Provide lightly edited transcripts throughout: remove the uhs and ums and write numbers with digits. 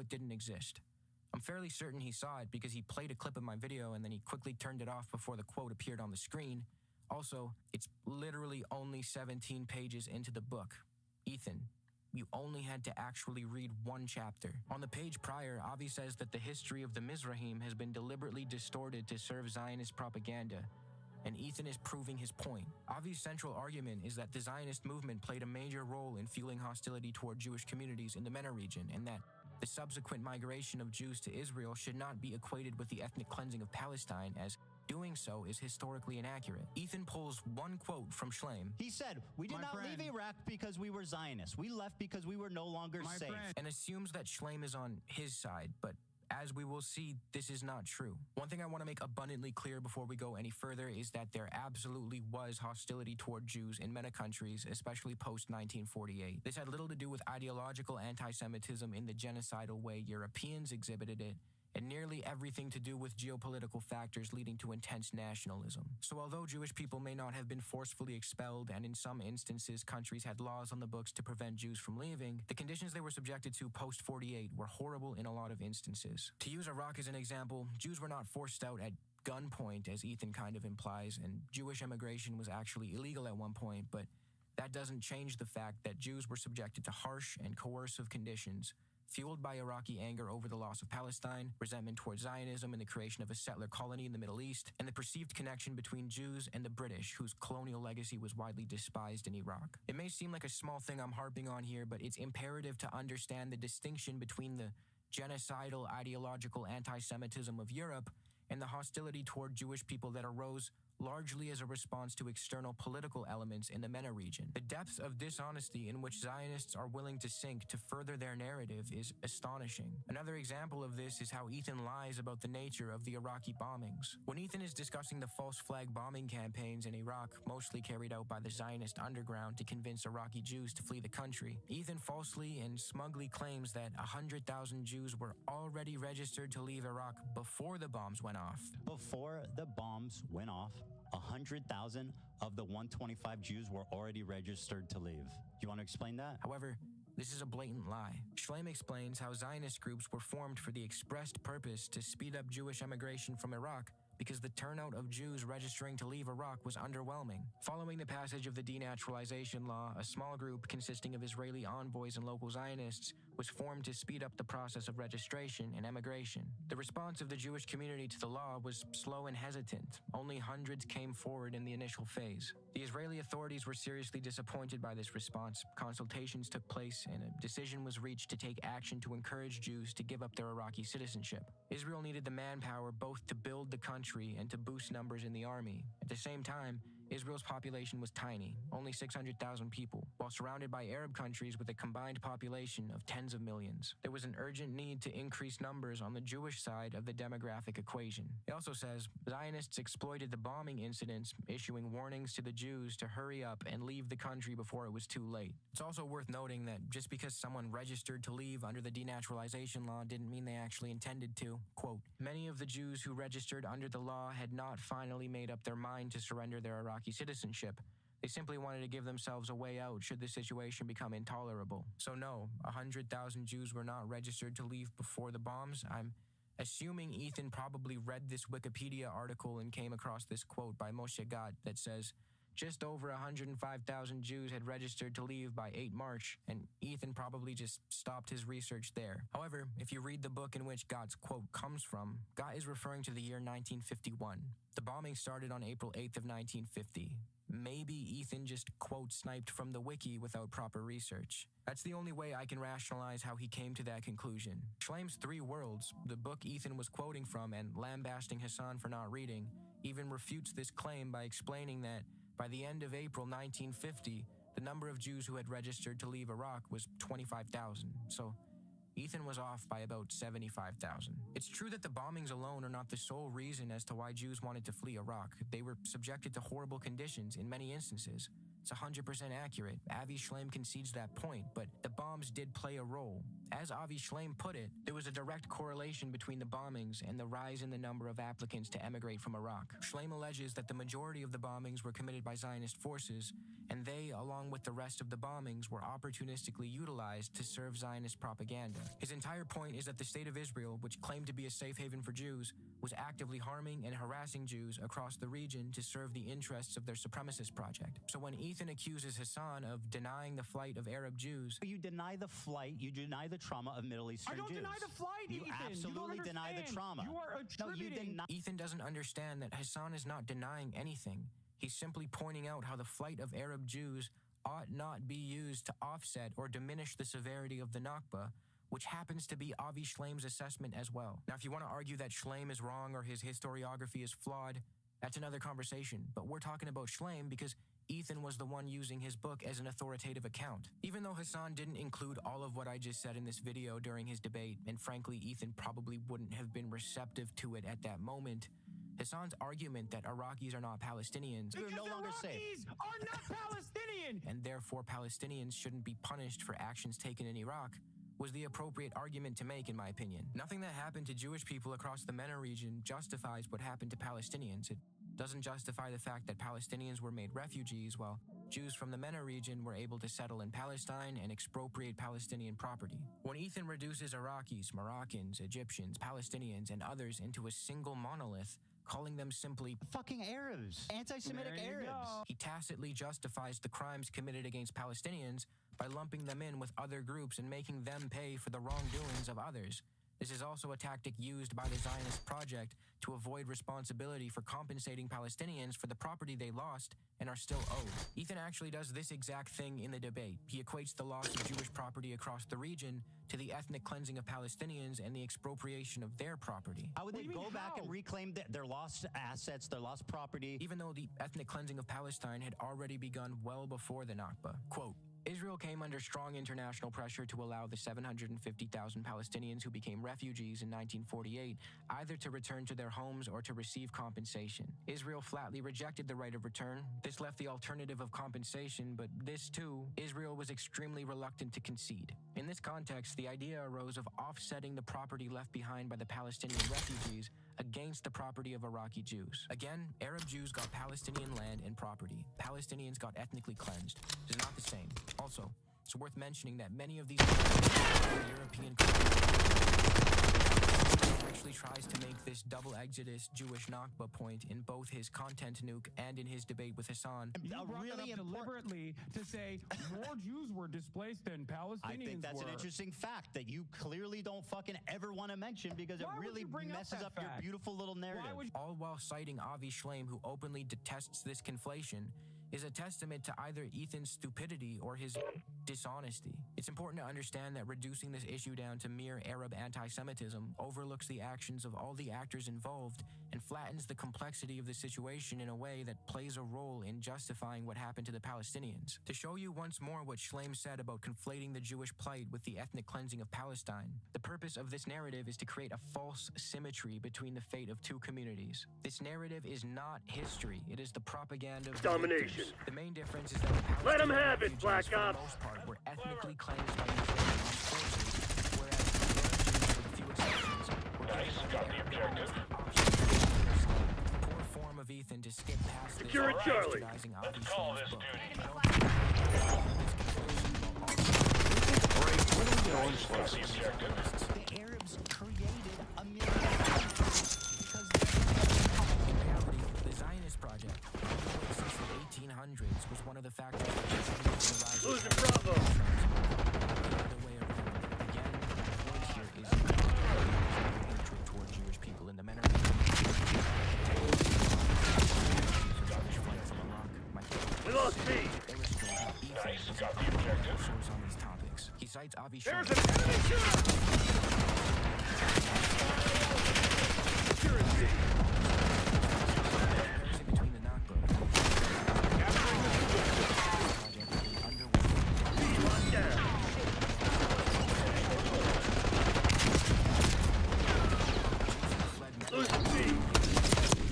didn't exist. I'm fairly certain he saw it because he played a clip of my video and then he quickly turned it off before the quote appeared on the screen. Also, it's literally only 17 pages into the book. Ethan, you only had to actually read one chapter. On the page prior, Avi says that the history of the Mizrahim has been deliberately distorted to serve Zionist propaganda, and Ethan is proving his point. Avi's central argument is that the Zionist movement played a major role in fueling hostility toward Jewish communities in the MENA region, and that the subsequent migration of Jews to Israel should not be equated with the ethnic cleansing of Palestine, as doing so is historically inaccurate. Ethan pulls one quote from Schleim. He said, "We did not leave Iraq because we were Zionists. We left because we were no longer safe." And assumes that Schleim is on his side, but as we will see, this is not true. One thing I want to make abundantly clear before we go any further is that there absolutely was hostility toward Jews in MENA countries, especially post-1948. This had little to do with ideological anti-Semitism in the genocidal way Europeans exhibited it, and nearly everything to do with geopolitical factors leading to intense nationalism. So although Jewish people may not have been forcefully expelled, and in some instances countries had laws on the books to prevent Jews from leaving, the conditions they were subjected to post-48 were horrible in a lot of instances. To use Iraq as an example, Jews were not forced out at gunpoint, as Ethan kind of implies, and Jewish immigration was actually illegal at one point, but that doesn't change the fact that Jews were subjected to harsh and coercive conditions, fueled by Iraqi anger over the loss of Palestine, resentment towards Zionism and the creation of a settler colony in the Middle East, and the perceived connection between Jews and the British, whose colonial legacy was widely despised in Iraq. It may seem like a small thing I'm harping on here, but it's imperative to understand the distinction between the genocidal ideological anti-Semitism of Europe and the hostility toward Jewish people that arose largely as a response to external political elements in the MENA region. The depth of dishonesty in which Zionists are willing to sink to further their narrative is astonishing. Another example of this is how Ethan lies about the nature of the Iraqi bombings. When Ethan is discussing the false flag bombing campaigns in Iraq, mostly carried out by the Zionist underground to convince Iraqi Jews to flee the country, Ethan falsely and smugly claims that 100,000 Jews were already registered to leave Iraq before the bombs went off. Before the bombs went off, 100,000 of the 125 Jews were already registered to leave. You want to explain that? However, this is a blatant lie. Schleim explains how Zionist groups were formed for the expressed purpose to speed up Jewish emigration from Iraq because the turnout of Jews registering to leave Iraq was underwhelming. Following the passage of the denaturalization law, a small group consisting of Israeli envoys and local Zionists was formed to speed up the process of registration and emigration. The response of the Jewish community to the law was slow and hesitant. Only hundreds came forward in the initial phase. The Israeli authorities were seriously disappointed by this response. Consultations took place and a decision was reached to take action to encourage Jews to give up their Iraqi citizenship. Israel needed the manpower both to build the country and to boost numbers in the army. At the same time, Israel's population was tiny, only 600,000 people, while surrounded by Arab countries with a combined population of tens of millions. There was an urgent need to increase numbers on the Jewish side of the demographic equation. It also says, Zionists exploited the bombing incidents, issuing warnings to the Jews to hurry up and leave the country before it was too late. It's also worth noting that just because someone registered to leave under the denaturalization law didn't mean they actually intended to. Quote, many of the Jews who registered under the law had not finally made up their mind to surrender their Iraqi citizenship. They simply wanted to give themselves a way out should the situation become intolerable. So no, 100,000 Jews were not registered to leave before the bombs. I'm assuming Ethan probably read this Wikipedia article and came across this quote by Moshe Gad that says, just over 105,000 Jews had registered to leave by 8 March, and Ethan probably just stopped his research there. However, if you read the book in which Gad's quote comes from, Gad is referring to the year 1951. The bombing started on April 8th of 1950. Maybe Ethan just quote sniped from the wiki without proper research. That's the only way I can rationalize how he came to that conclusion. Schleim's 3 Worlds, the book Ethan was quoting from and lambasting Hassan for not reading, even refutes this claim by explaining that by the end of April 1950, the number of Jews who had registered to leave Iraq was 25,000. So Ethan was off by about 75,000. It's true that the bombings alone are not the sole reason as to why Jews wanted to flee Iraq. They were subjected to horrible conditions in many instances. It's 100% accurate. Avi Schleim concedes that point, but the bombs did play a role. As Avi Schleim put it, there was a direct correlation between the bombings and the rise in the number of applicants to emigrate from Iraq. Schleim alleges that the majority of the bombings were committed by Zionist forces, and they, along with the rest of the bombings, were opportunistically utilized to serve Zionist propaganda. His entire point is that the State of Israel, which claimed to be a safe haven for Jews, was actively harming and harassing Jews across the region to serve the interests of their supremacist project. So when Ethan accuses Hassan of denying the flight of Arab Jews... You deny the flight, you deny the trauma of Middle Eastern Jews. I don't deny the flight, You Ethan. absolutely You don't deny the trauma. You are attributing... No, Ethan doesn't understand that Hassan is not denying anything. He's simply pointing out how the flight of Arab Jews ought not be used to offset or diminish the severity of the Nakba, which happens to be Avi Shleim's assessment as well. Now, if you want to argue that Shleim is wrong or his historiography is flawed, that's another conversation. But we're talking about Shleim because Ethan was the one using his book as an authoritative account. Even though Hassan didn't include all of what I just said in this video during his debate, and frankly, Ethan probably wouldn't have been receptive to it at that moment, Hassan's argument that Iraqis are not Palestinians Because no longer Iraqis safe. are not Palestinian! and therefore Palestinians shouldn't be punished for actions taken in Iraq was the appropriate argument to make, in my opinion. Nothing that happened to Jewish people across the MENA region justifies what happened to Palestinians. It doesn't justify the fact that Palestinians were made refugees while Jews from the MENA region were able to settle in Palestine and expropriate Palestinian property. When Ethan reduces Iraqis, Moroccans, Egyptians, Palestinians, and others into a single monolith, calling them simply Fucking Arabs. Anti-Semitic There you Arabs. go. he tacitly justifies the crimes committed against Palestinians by lumping them in with other groups and making them pay for the wrongdoings of others. This is also a tactic used by the Zionist project to avoid responsibility for compensating Palestinians for the property they lost and are still owed. Ethan actually does this exact thing in the debate. He equates the loss of Jewish property across the region to the ethnic cleansing of Palestinians and the expropriation of their property. How would What they do you go mean, back how? and reclaim their lost assets, their lost property? Even though the ethnic cleansing of Palestine had already begun well before the Nakba. Quote, Israel came under strong international pressure to allow the 750,000 Palestinians who became refugees in 1948 either to return to their homes or to receive compensation. Israel flatly rejected the right of return. This left the alternative of compensation, but this too, Israel was extremely reluctant to concede. In this context, the idea arose of offsetting the property left behind by the Palestinian refugees against the property of Iraqi Jews. Again, Arab Jews got Palestinian land and property. Palestinians got ethnically cleansed. It is not the same. Also, it's worth mentioning that many of these European actually tries to make this double exodus Jewish Nakba point in both his content nuke and in his debate with Hassan. You brought that really up deliberately to say more Jews were displaced than Palestinians I think that's were. an interesting fact that you clearly don't fucking ever want to mention because Why it would really you bring up messes that up your fact? beautiful little narrative. Why would you... All while citing Avi Shleim, who openly detests this conflation, is a testament to either Ethan's stupidity or his dishonesty. It's important to understand that reducing this issue down to mere Arab anti-Semitism overlooks the actions of all the actors involved and flattens the complexity of the situation in a way that plays a role in justifying what happened to the Palestinians. To show you once more what Shleim said about conflating the Jewish plight with the ethnic cleansing of Palestine, the purpose of this narrative is to create a false symmetry between the fate of two communities. This narrative is not history. It is the propaganda of the Domination. victors. The main difference is that the Let 'em Palestinian have it, refugees, Black for the Ops. most part, were ethnically cleansed by Israeli armed forces, whereas the Arab Jews, with a few exceptions, were given by the Arab government the option to remain their slave. Poor form of Ethan to skip past this Secure by Charlie. bastardizing Avi Let's call Shleim's this book. duty. I don't think What's the objective? The Arabs created a million because in reality, the Zionist project, all the way since the 1800s, was one of the factors that contributed to the rise of Losing Bravo. the other way around. Again, the point here is hatred toward Jewish people in the MENA region. We lost speed. Nice, got the objective. On these topics. He cites Avi There's Shleim. an enemy shooter. Security. Between the Nakba project underway. Locked down. Fled Losing speed.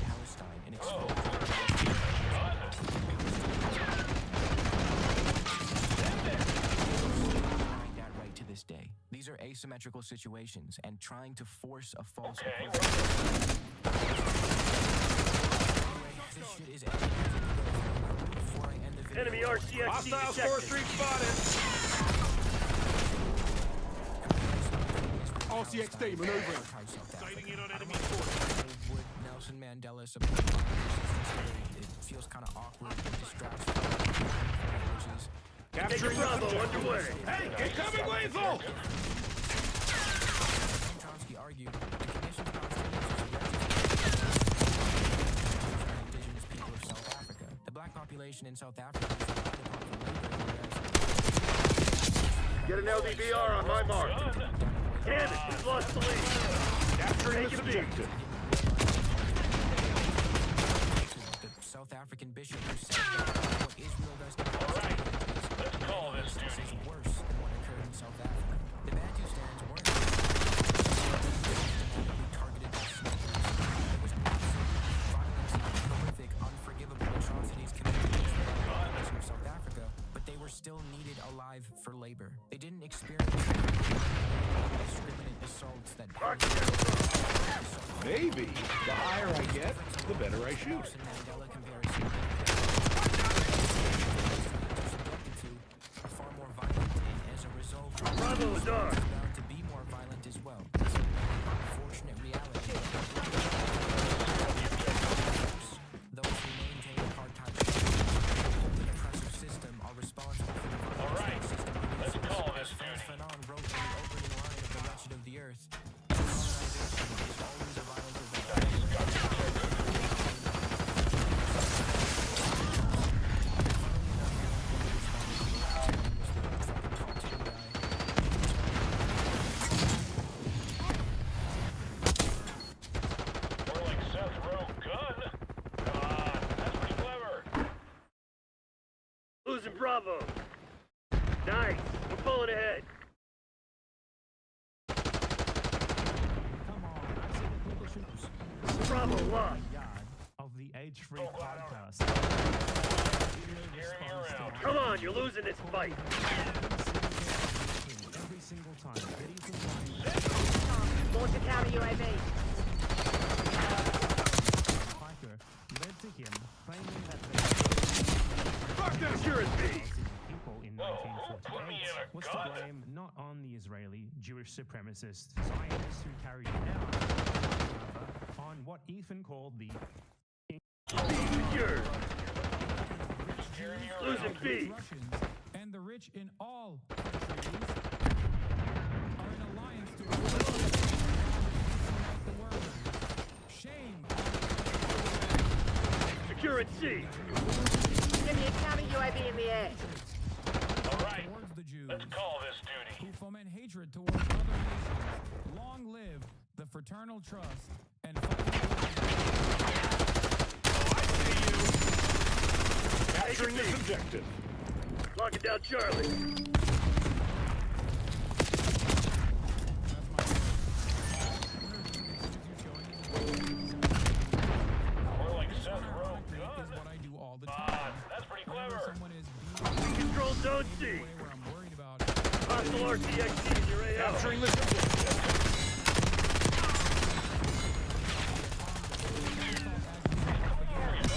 Palestine and exposed that right to this day. These are asymmetrical situations, and trying to force a false Okay. Anyway, this shit is ending. Before I end the video, Enemy RCXD Hostile detected. 4th Street spotted. RCXD maneuvering. Sighting in on enemy force. Would Nelson Mandela support it feels kind of awkward and distracts from which is Capturing Bravo underway. Hey, incoming lethal! Chomsky argued the conditions indigenous people of South Africa. The black population in South Africa is divided up Get an LDVR on my mark. Damn it, we've lost the lead. Capturing this objective. the South African bishop who said that what Israel does to Palestine Let's call this is duty. worse than what occurred in South Africa. The Bantu stands weren't targeted by smugglers. There was absolute violence and horrific, unforgivable atrocities committed against the population of South Africa, but they were still needed alive for labor. They didn't experience indiscriminate assaults that Maybe. The higher I get, the better I shoot. Nelson Mandela comparison are far more violent, and as a result, Bravo is on. it's bound to be more violent as well. It's an unfortunate reality. Those who maintain apartheid the oppressive system are responsible for the violence that system produces. Let's call this As Frantz duty. Fanon wrote in the opening line of The Wretched of the Earth, colonization is always a violence of the More like Seth Rowe gun. Come on, that's pretty clever. Losing Bravo. Nice. We're pulling ahead. Come on, I've seen the people shoot Bravo lost. yard of the Age-Free Oh, wow. podcast. Steering me around. Come on, you're losing this fight. Every single time. Ready for flying. Launch a counter UAV. Piker led to him claiming that Security. the people in put me 1948 in a was gut. to blame not on the Israeli Jewish supremacist Zionists who carried it out, rather on what Ethan called the Secure. Steering me Losing around. B. Russians and the rich in all countries are in alliance to the world. Shame. Secure at C. Give me a counter UAV in the air. All right, Towards the Jews let's call this duty. who foment hatred towards other nations. Long live the fraternal trust and Capturing this objective. Locking down Charlie. More like Seth Rowe is gun. what I do all the Ah, time. that's pretty Whenever clever. someone is being Control zone in C. a way where I'm worried about Hostile RCXD in your AO. Capturing this objective.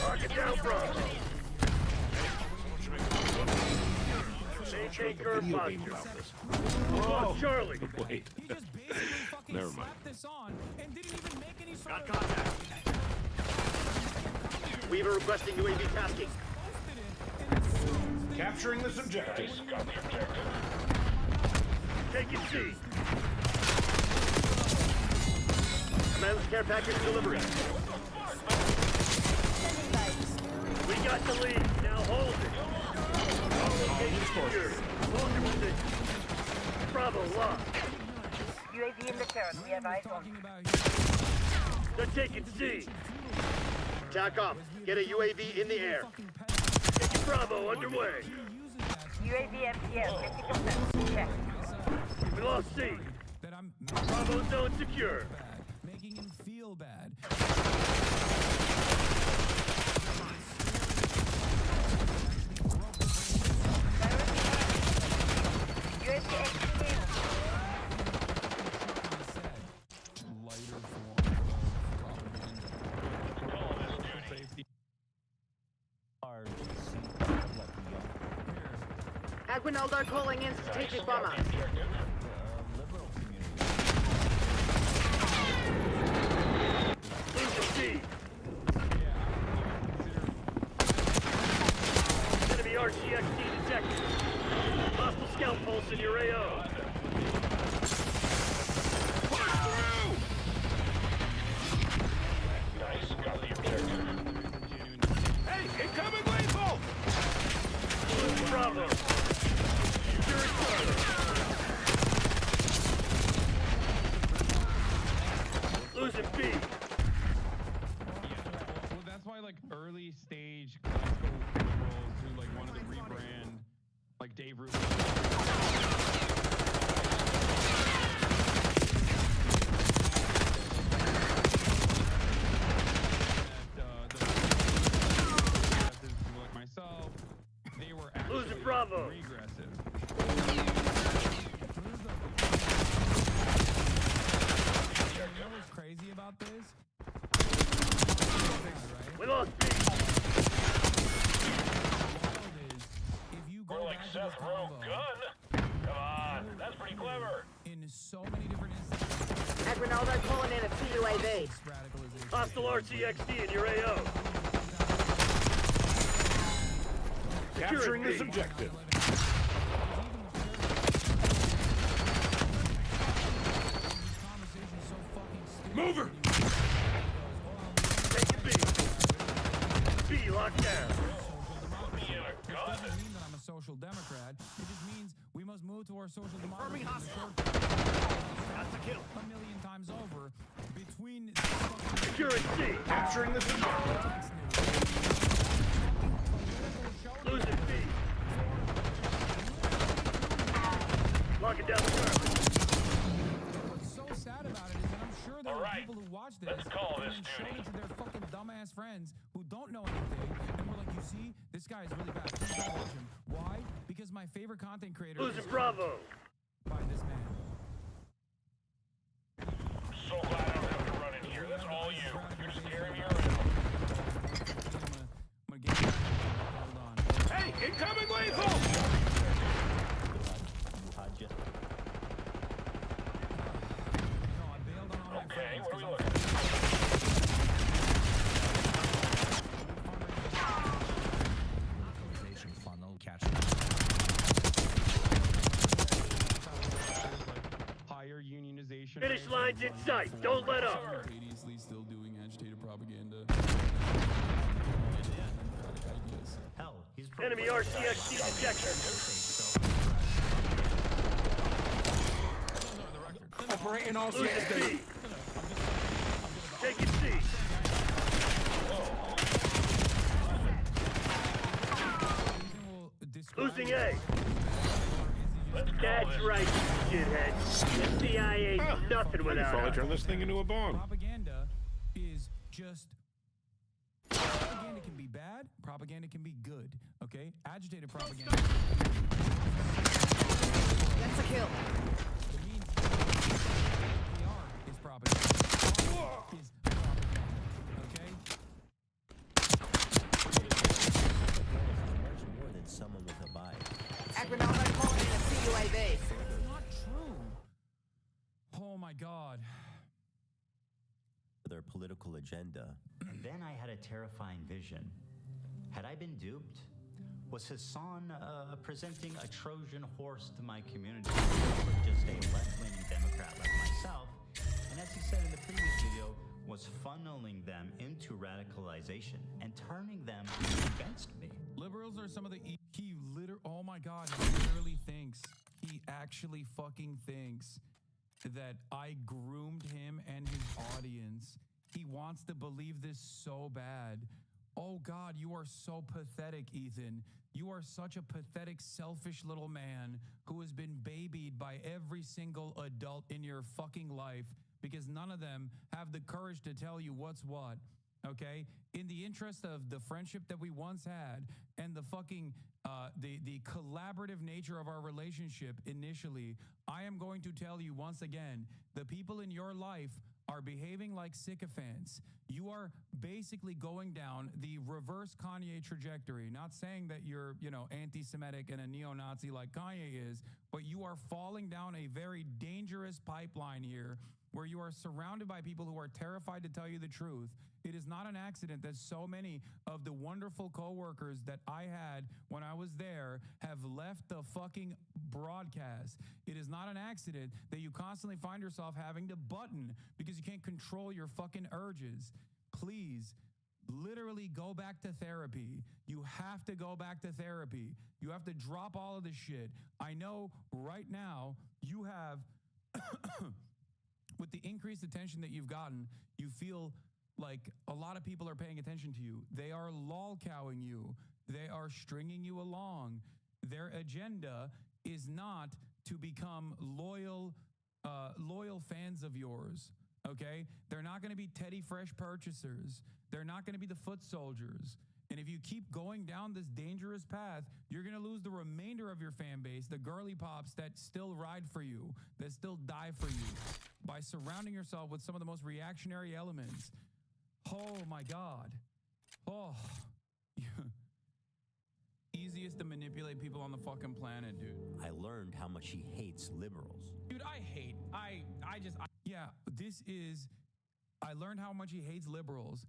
Rocket down Bravo. Maintain current posture. Oh, Charlie. Wait. he just basically fucking Never mind. slapped this on and didn't even make any sort of Weaver requesting UAV tasking. posted it and it sounds Capturing this objective. Got the objective. Taking C. Commandless care package delivery. We got the lead. Now hold it. All locations secured. Hold your position. Bravo locked. UAV in the turret. We have eyes on. talking about here. They're taking C. Tack off. Get a UAV in the air. Taking Bravo underway. UAV MTS 50%. Check. We lost C. That I'm Bravo zone secure. bad, making him feel bad. UAV executed. Lighter form of propaganda. Let's call this duty. large seats of like the Aguinaldo calling in strategic bomber. Losing B. Enemy RCXD detected. Hostile scout pulse in your AO. Nice, got the objective. Hey, incoming lethal! Bravo. Securing target. Losing B. Well, that's why like early stage classical liberals who like wanted to rebrand, like Dave Rubin. Like myself, they were actually Losing Bravo. regressive. You know what's crazy about this? We lost B. If you go More like back to Seth the Rowe combo gun. Come on, that's pretty clever. in so many different instances, Aguinaldo calling in a PUAV. radicalization. Hostile RCXD in your AO. Capturing B. this objective. Mover! Taking B. B locked down. Me and a gun. Doesn't mean that I'm a social democrat. It just means we must move to our social democracy. That's a kill. A million times over between Securing C. Capturing this objective. Losing B. Locking down the target. What's so sad about it is that I'm sure there All are right, people who watch this let's call and this then show duty. it to their fucking dumbass friends who don't know anything, and we're like, you see, this guy is really bad. Please don't watch him. Why? Because my favorite content creator Losing is Bravo. by this man. So glad I don't have to run in here. That's all you. You're scaring me around. I'm gonna get you. Hold on. Hey, incoming lethal! No, I bailed on all my Okay, friends what are we 'cause looking at? Optimization funnel catching. higher unionization. Finish rate. lines in sight. Don't let up. Hideously still doing agitated propaganda. Hell, he's Enemy RCXD detected. Operating all Losing systems. B. Taking C. Losing A. That's right, shithead. The CIA ain't nothing We could without probably us. turn this thing into a bomb. Propaganda is just. Propaganda can be bad. Propaganda can be good. Okay, agitated propaganda. That's a kill. It means PR is propaganda. PR is propaganda. Okay. Much more than someone with a bite. Aguinaldo calling in a PUAV. That's not true. Oh my God. For their political agenda. Then I had a terrifying vision. Had I been duped? Was Hassan presenting a Trojan horse to my community, or just a left-leaning Democrat like myself? And as he said in the previous video, was funneling them into radicalization and turning them against me. Liberals are some of the. Oh my God. He literally thinks. He actually fucking thinks that I groomed him and his audience. He wants to believe this so bad. Oh God, you are so pathetic, Ethan. You are such a pathetic, selfish little man who has been babied by every single adult in your fucking life because none of them have the courage to tell you what's what. Okay? In the interest of the friendship that we once had and the fucking the collaborative nature of our relationship initially, I am going to tell you once again, the people in your life are behaving like sycophants. You are basically going down the reverse Kanye trajectory. Not saying that you're, anti-Semitic and a neo-Nazi like Kanye is, but you are falling down a very dangerous pipeline here where you are surrounded by people who are terrified to tell you the truth. It is not an accident that so many of the wonderful coworkers that I had when I was there have left the fucking broadcast. It is not an accident that you constantly find yourself having to button because you can't control your fucking urges. Please, literally go back to therapy. You have to go back to therapy. You have to drop all of this shit. I know right now you have, with the increased attention that you've gotten, you feel like a lot of people are paying attention to you. They are lolcowing you. They are stringing you along. Their agenda is not to become loyal fans of yours, okay? They're not going to be Teddy Fresh purchasers. They're not going to be the foot soldiers. And if you keep going down this dangerous path, you're going to lose the remainder of your fan base, the girly pops that still ride for you, that still die for you, by surrounding yourself with some of the most reactionary elements. Oh my God. Oh. Easiest to manipulate people on the fucking planet, dude. I learned how much he hates liberals. Dude, I learned how much he hates liberals.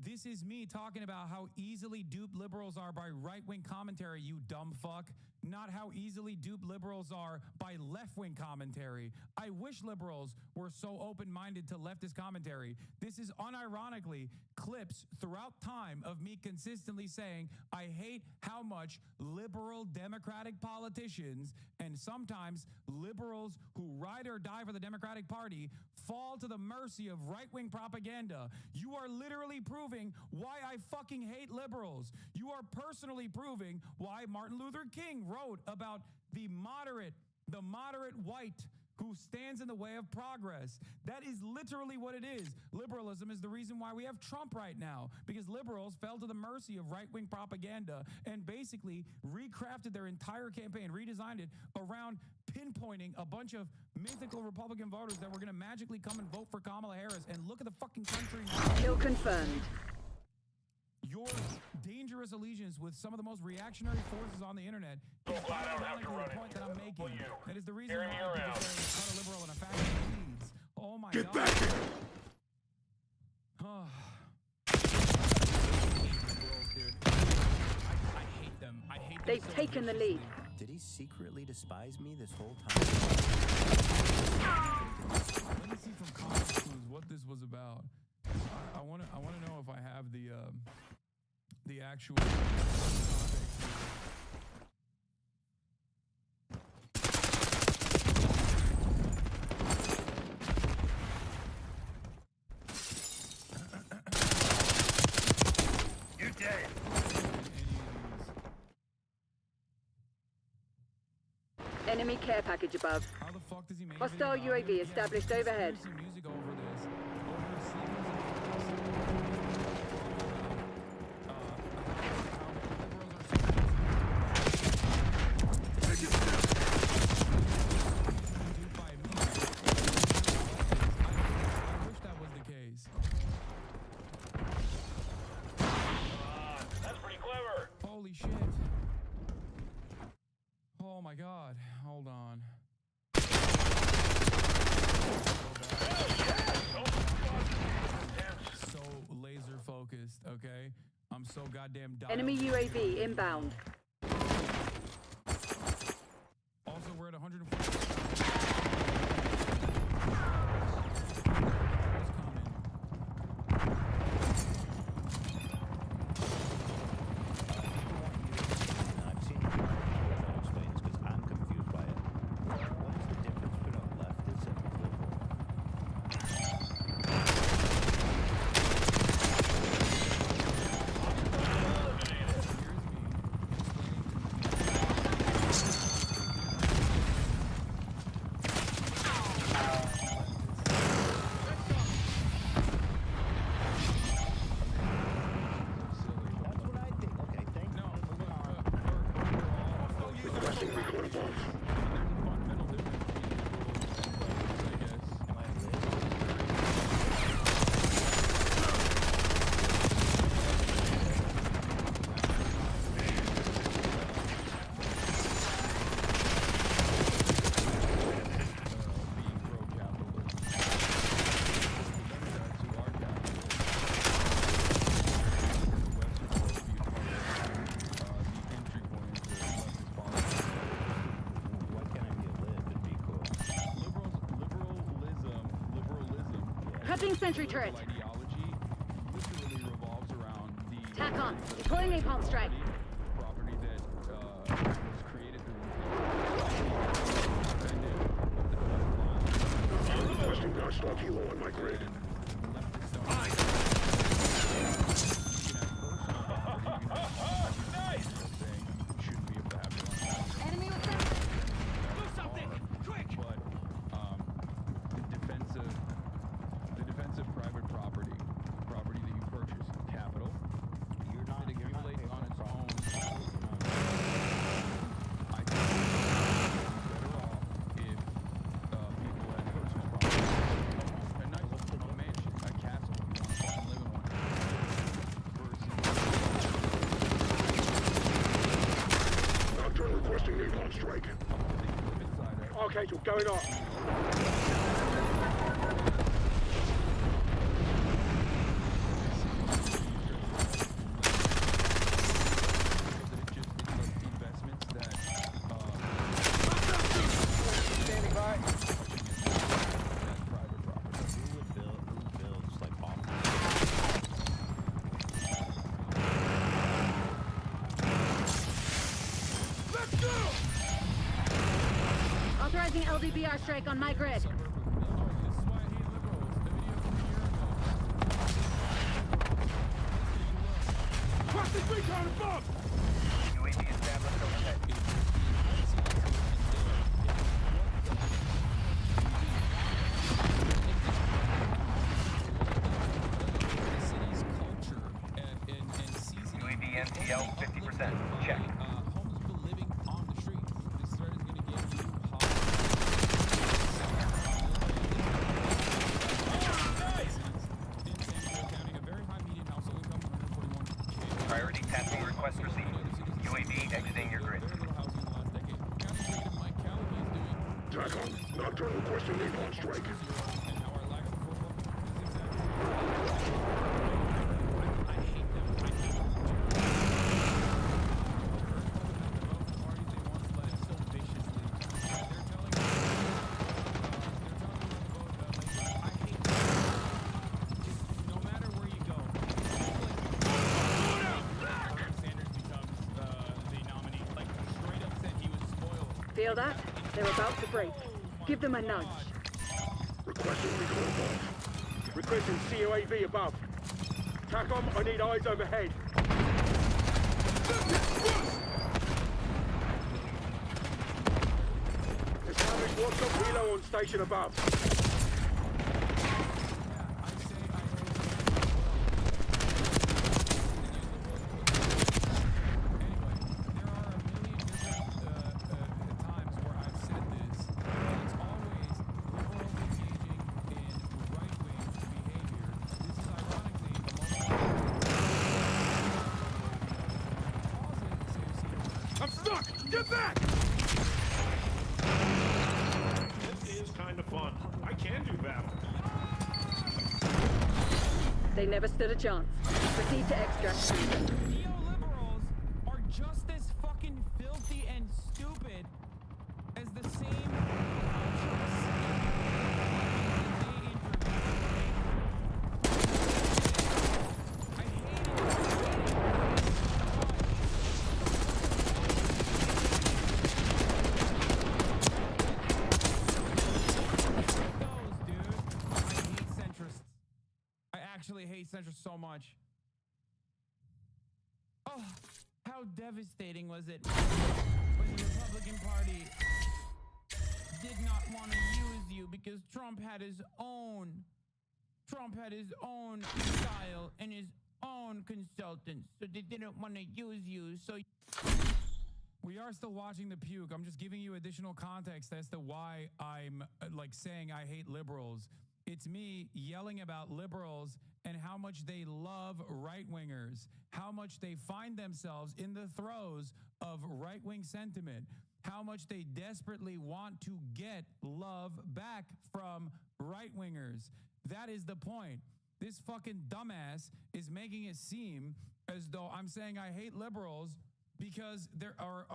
This is me talking about how easily duped liberals are by right-wing commentary, you dumb fuck. Not how easily duped liberals are by left-wing commentary. I wish liberals were so open-minded to leftist commentary. This is unironically clips throughout time of me consistently saying, I hate how much liberal Democratic politicians and sometimes liberals who ride or die for the Democratic Party fall to the mercy of right-wing propaganda. You are literally proving why I fucking hate liberals. You are personally proving why Martin Luther King wrote about the moderate white who stands in the way of progress. That is literally what it is. Liberalism is the reason why we have Trump right now, because liberals fell to the mercy of right-wing propaganda and basically recrafted their entire campaign, redesigned it around pinpointing a bunch of mythical Republican voters that were going to magically come and vote for Kamala Harris. And look at the fucking country now. Kill confirmed. Your dangerous allegiance with some of the most reactionary forces on the internet is glad I don't have to the run point that I'm making. That is the reason Hear why me people around. say cut a liberal and a faction leads. Oh my God. Back here! Dude. I hate them. I hate them. They've so taken the lead. viciously. Did he secretly despise me this whole time? Let me see from Context Clues what this was about. I want to know if I have the actual context. You dead. Enemy care package above. How the fuck does he make Hostile video about UAV it? established there's overhead. conspiracy music over this. I wish that was the case. That's pretty clever. Holy shit. Oh my God. Hold on. So laser focused, okay? I'm so goddamn dialed. Enemy UAV inbound. Also, we're at 140. And I've seen it. That explains, because I'm confused by it. What is the difference between a leftist and a liberal? Here's me Cutting sentry turret. Ideology literally revolves around the Tack on. Deploying napalm strike. property that was created through Requesting Godstock helo on my grid. Enemy with them. Do something quick! But the defensive private property that you purchase, capital, it accumulates on its own. I think it's better off if people had personal property, a nice little mansion, a castle, if you want to fucking live in one, versus Nocturne requesting napalm strike. Archangel going up. investments that Standing by. private property. Who builds like offices? Let's go! Authorizing LDBR strike on my grid. This is why I hate liberals. The video from a year ago. Trusted recon above! UAV established overhead. The city's culture and seasoning. UAV MTL 50%. Check. Homeless people living on the street. This threat is going to get you hot. In San Diego County, a very high median household income, 141K. Priority tasking request received. UAV exiting your grid. Very little housing in the last decade. County Executive Mike Callahan is doing Tack on. Nocturne requesting napalm strike. and how our lack of affordable housing is exact. I hate them. I hate them. Feel that? They're about to break. Give them a nudge. Requesting recon above. Requesting COAV above. TACOM, I need eyes overhead. Established watch-up helo on station above. I'm stuck! Get back! This is kind of fun. I can do battle. They never stood a chance. Proceed to extract. Neoliberals are just as fucking filthy and stupid as the same I hate centrists. I actually hate centrists so much. Oh, how devastating was it when the Republican Party did not want to use you because Trump had his own style and his own consultants, so they didn't want to use you. So we are still watching the puke. I'm just giving you additional context as to why I'm like saying I hate liberals. It's me yelling about liberals and how much they love right-wingers, how much they find themselves in the throes of right-wing sentiment, how much they desperately want to get love back from right-wingers. That is the point. This fucking dumbass is making it seem as though I'm saying I hate liberals Because there are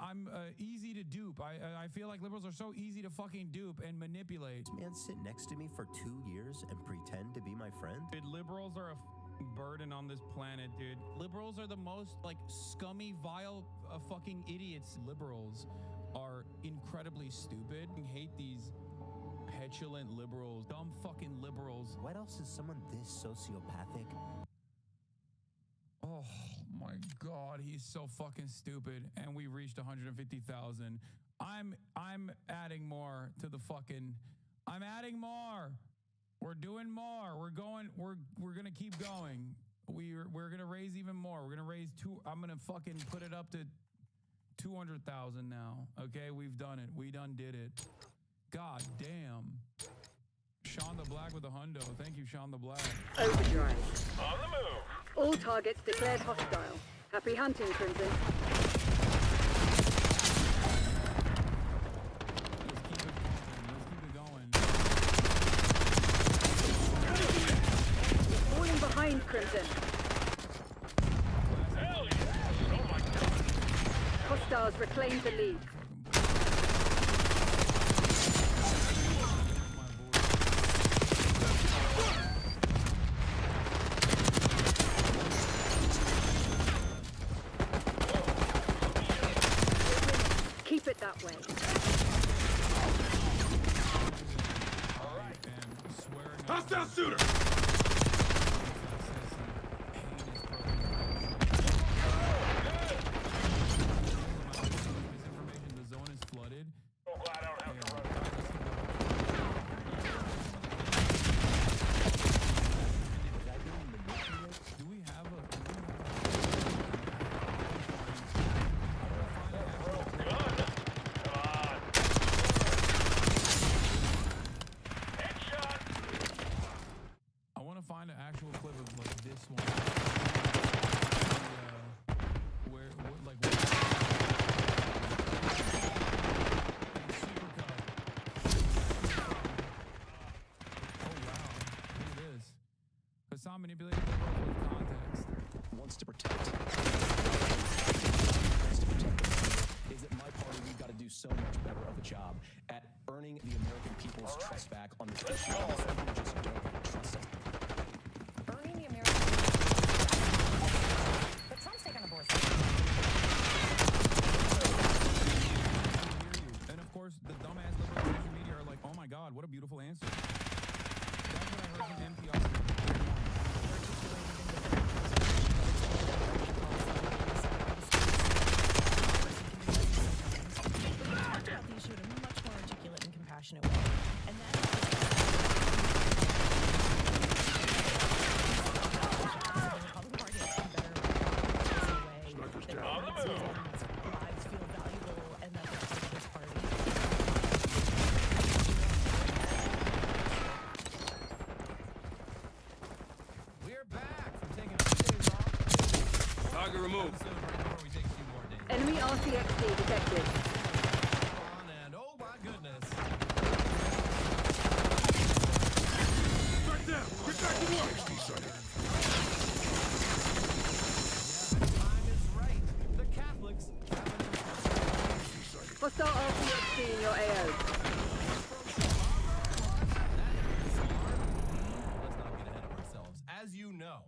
I'm easy to dupe. I feel like liberals are so easy to fucking dupe and manipulate. Man, sit next to me for 2 years and pretend to be my friend? Dude, liberals are a burden on this planet, dude. Liberals are the most like scummy, vile, fucking idiots. Liberals are incredibly stupid. I hate these petulant liberals, dumb fucking liberals. What else is someone this sociopathic? Oh my God, he's so fucking stupid. And we reached 150,000. I'm adding more to the fucking. I'm adding more. We're doing more. We're gonna keep going. We're gonna raise even more. We're gonna raise I'm gonna fucking put it up to 200,000 now. Okay, we've done it. We done did it. God damn. Sean the Black with a hundo. Thank you, Sean the Black. Overdrive. On the move. All targets declared hostile. Happy hunting, Crimson. Falling behind, Crimson. Hell yes. Oh my God. Hostiles reclaim the lead. Keep it that way. All right. Hostile shooter! The zone is flooded. So glad I don't have to run. Do we have a Gun. Come on. Headshot. I want to find an actual clip of like this one. Where like Hassan manipulated the world with context. Wants to protect. Is that my party, we've got to do so much better of a job at earning the American people's trust back on this issue. People just don't trust us. Earning the American people. But Trump's taking abortion. And of course, the dumbass liberal social media are like, oh my God, what a beautiful answer. That's what I heard from NPR. Compassionate way. And that is the Republican Party has done better way that lives feel valuable and that they're part of this party. We're back from taking 2 days off. Target removed. We take 2 more days. Enemy RCXD detected. And oh my goodness. Strike down! Get back to work! 60 seconds. The time is right. The Catholics have Hostile RCXD in your AO. Let's not get ahead of ourselves. As you know,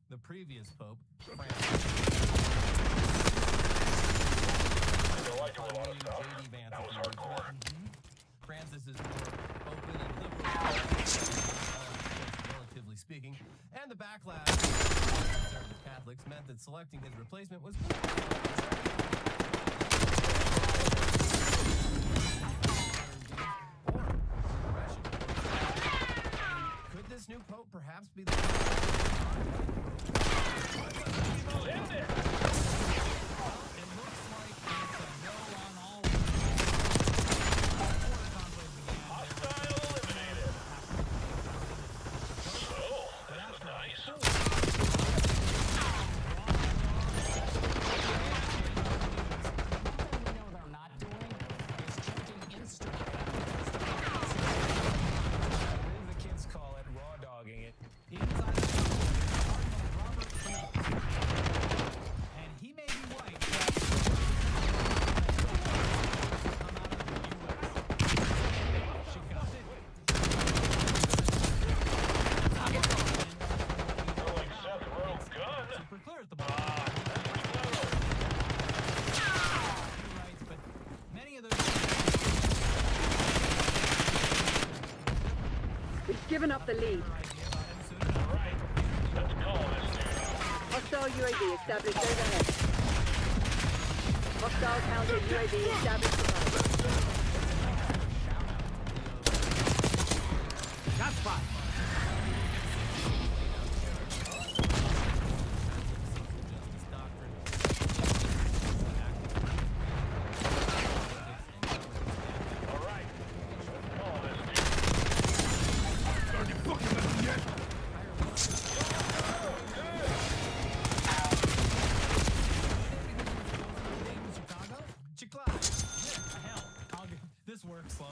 the previous Pope, Francis, J.D. Vance, That was hardcore. Francis is more open and liberal, relatively speaking, and the backlash from conservative Catholics meant that selecting his replacement was good. Could this new pope perhaps be the it looks like it's a no on all. Hostile eliminated. So, that was nice. What we know they're not doing is changing instrument. The kids call it raw dogging it. Inside Cardinal Robert Fields. And We've given up the lead. Let's call this dude. Hostile UAV established overhead. Hostile counter UAV established above. Shots fired. This works. The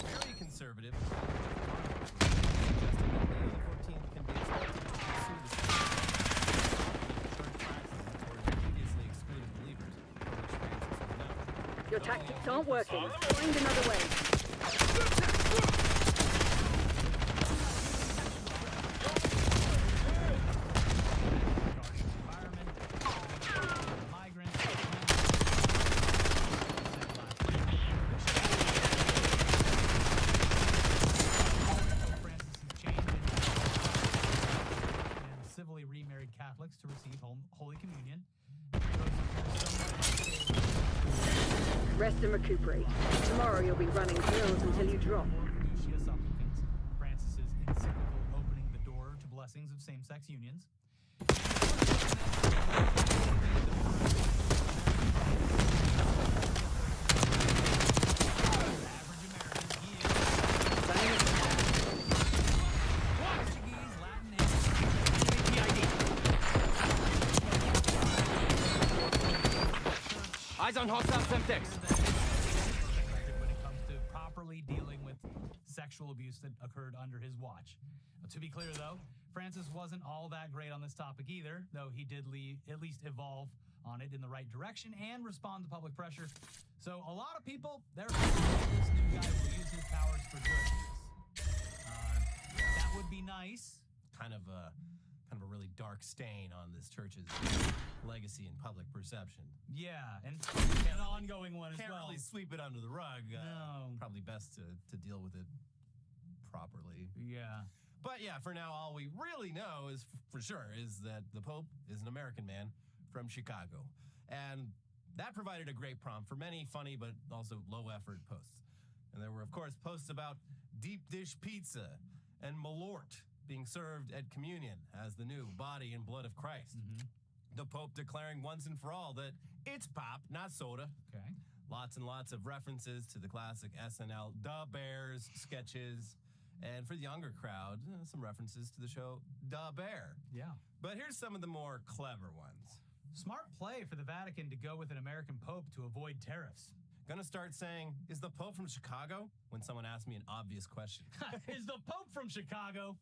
very conservative suggested that the 14th can be expected to pursue the current practices towards previously excluded believers, for which Francis would know. Your tactics aren't working. Find another way. Civilly remarried Catholics to receive Holy Communion. Rest and recuperate. Tomorrow you'll be running drills until you drop. Lucia supplicants. Francis's encyclical opening the door to blessings of same-sex unions. Eyes on hostile Semtex. When it comes to properly dealing with sexual abuse that occurred under his watch. To be clear, though, Francis wasn't all that great on this topic either, though he did at least evolve on it in the right direction and respond to public pressure. So a lot of people, they're this new guy will use his powers for good. That would be nice. Kind of a really dark stain on this church's legacy and public perception. Yeah, and an ongoing one as well. Can't really sweep it under the rug. No. Probably best to deal with it properly. Yeah. But yeah, for now, all we really know is for sure is that the Pope is an American man from Chicago. And that provided a great prompt for many funny but also low-effort posts. And there were, of course, posts about deep dish pizza and malort being served at communion as the new body and blood of Christ. Mm-hmm. The Pope declaring once and for all that it's pop, not soda. Okay. Lots and lots of references to the classic SNL Da Bears sketches. And for the younger crowd, some references to the show Da Bear. Yeah. But here's some of the more clever ones. Smart play for the Vatican to go with an American Pope to avoid tariffs. Gonna start saying, is the Pope from Chicago? When someone asks me an obvious question. Is the Pope from Chicago?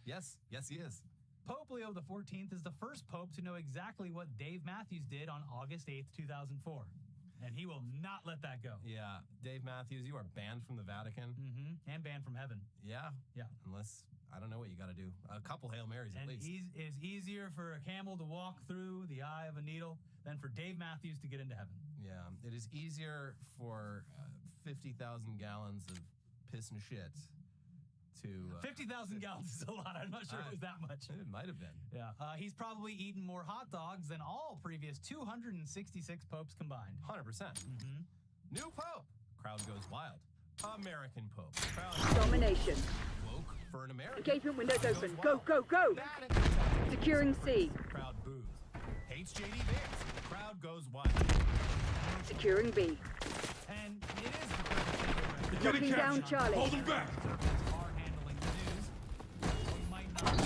Yes, he is. Pope Leo XIV is the first Pope to know exactly what Dave Matthews did on August 8th, 2004. And he will not let that go. Yeah, Dave Matthews, you are banned from the Vatican. Mm-hmm. And banned from heaven. Yeah. Yeah. Unless, I don't know what you got to do. A couple Hail Marys at least. And it's easier for a camel to walk through the eye of a needle than for Dave Matthews to get into heaven. Yeah, it is easier for 50,000 gallons of piss and shit to... 50,000 gallons is a lot. I'm not sure it was that much. It might have been. Yeah. He's probably eaten more hot dogs than all previous 266 popes combined. 100%. Mm-hmm. New Pope. Crowd goes wild. American Pope. Crowd Domination. woke for an American. Engagement windows open. Go, go, go! Securing C. Crowd boos. Hates JD Vance. Crowd goes wild. Securing B. And it is the Locking down Charlie. Hold him back!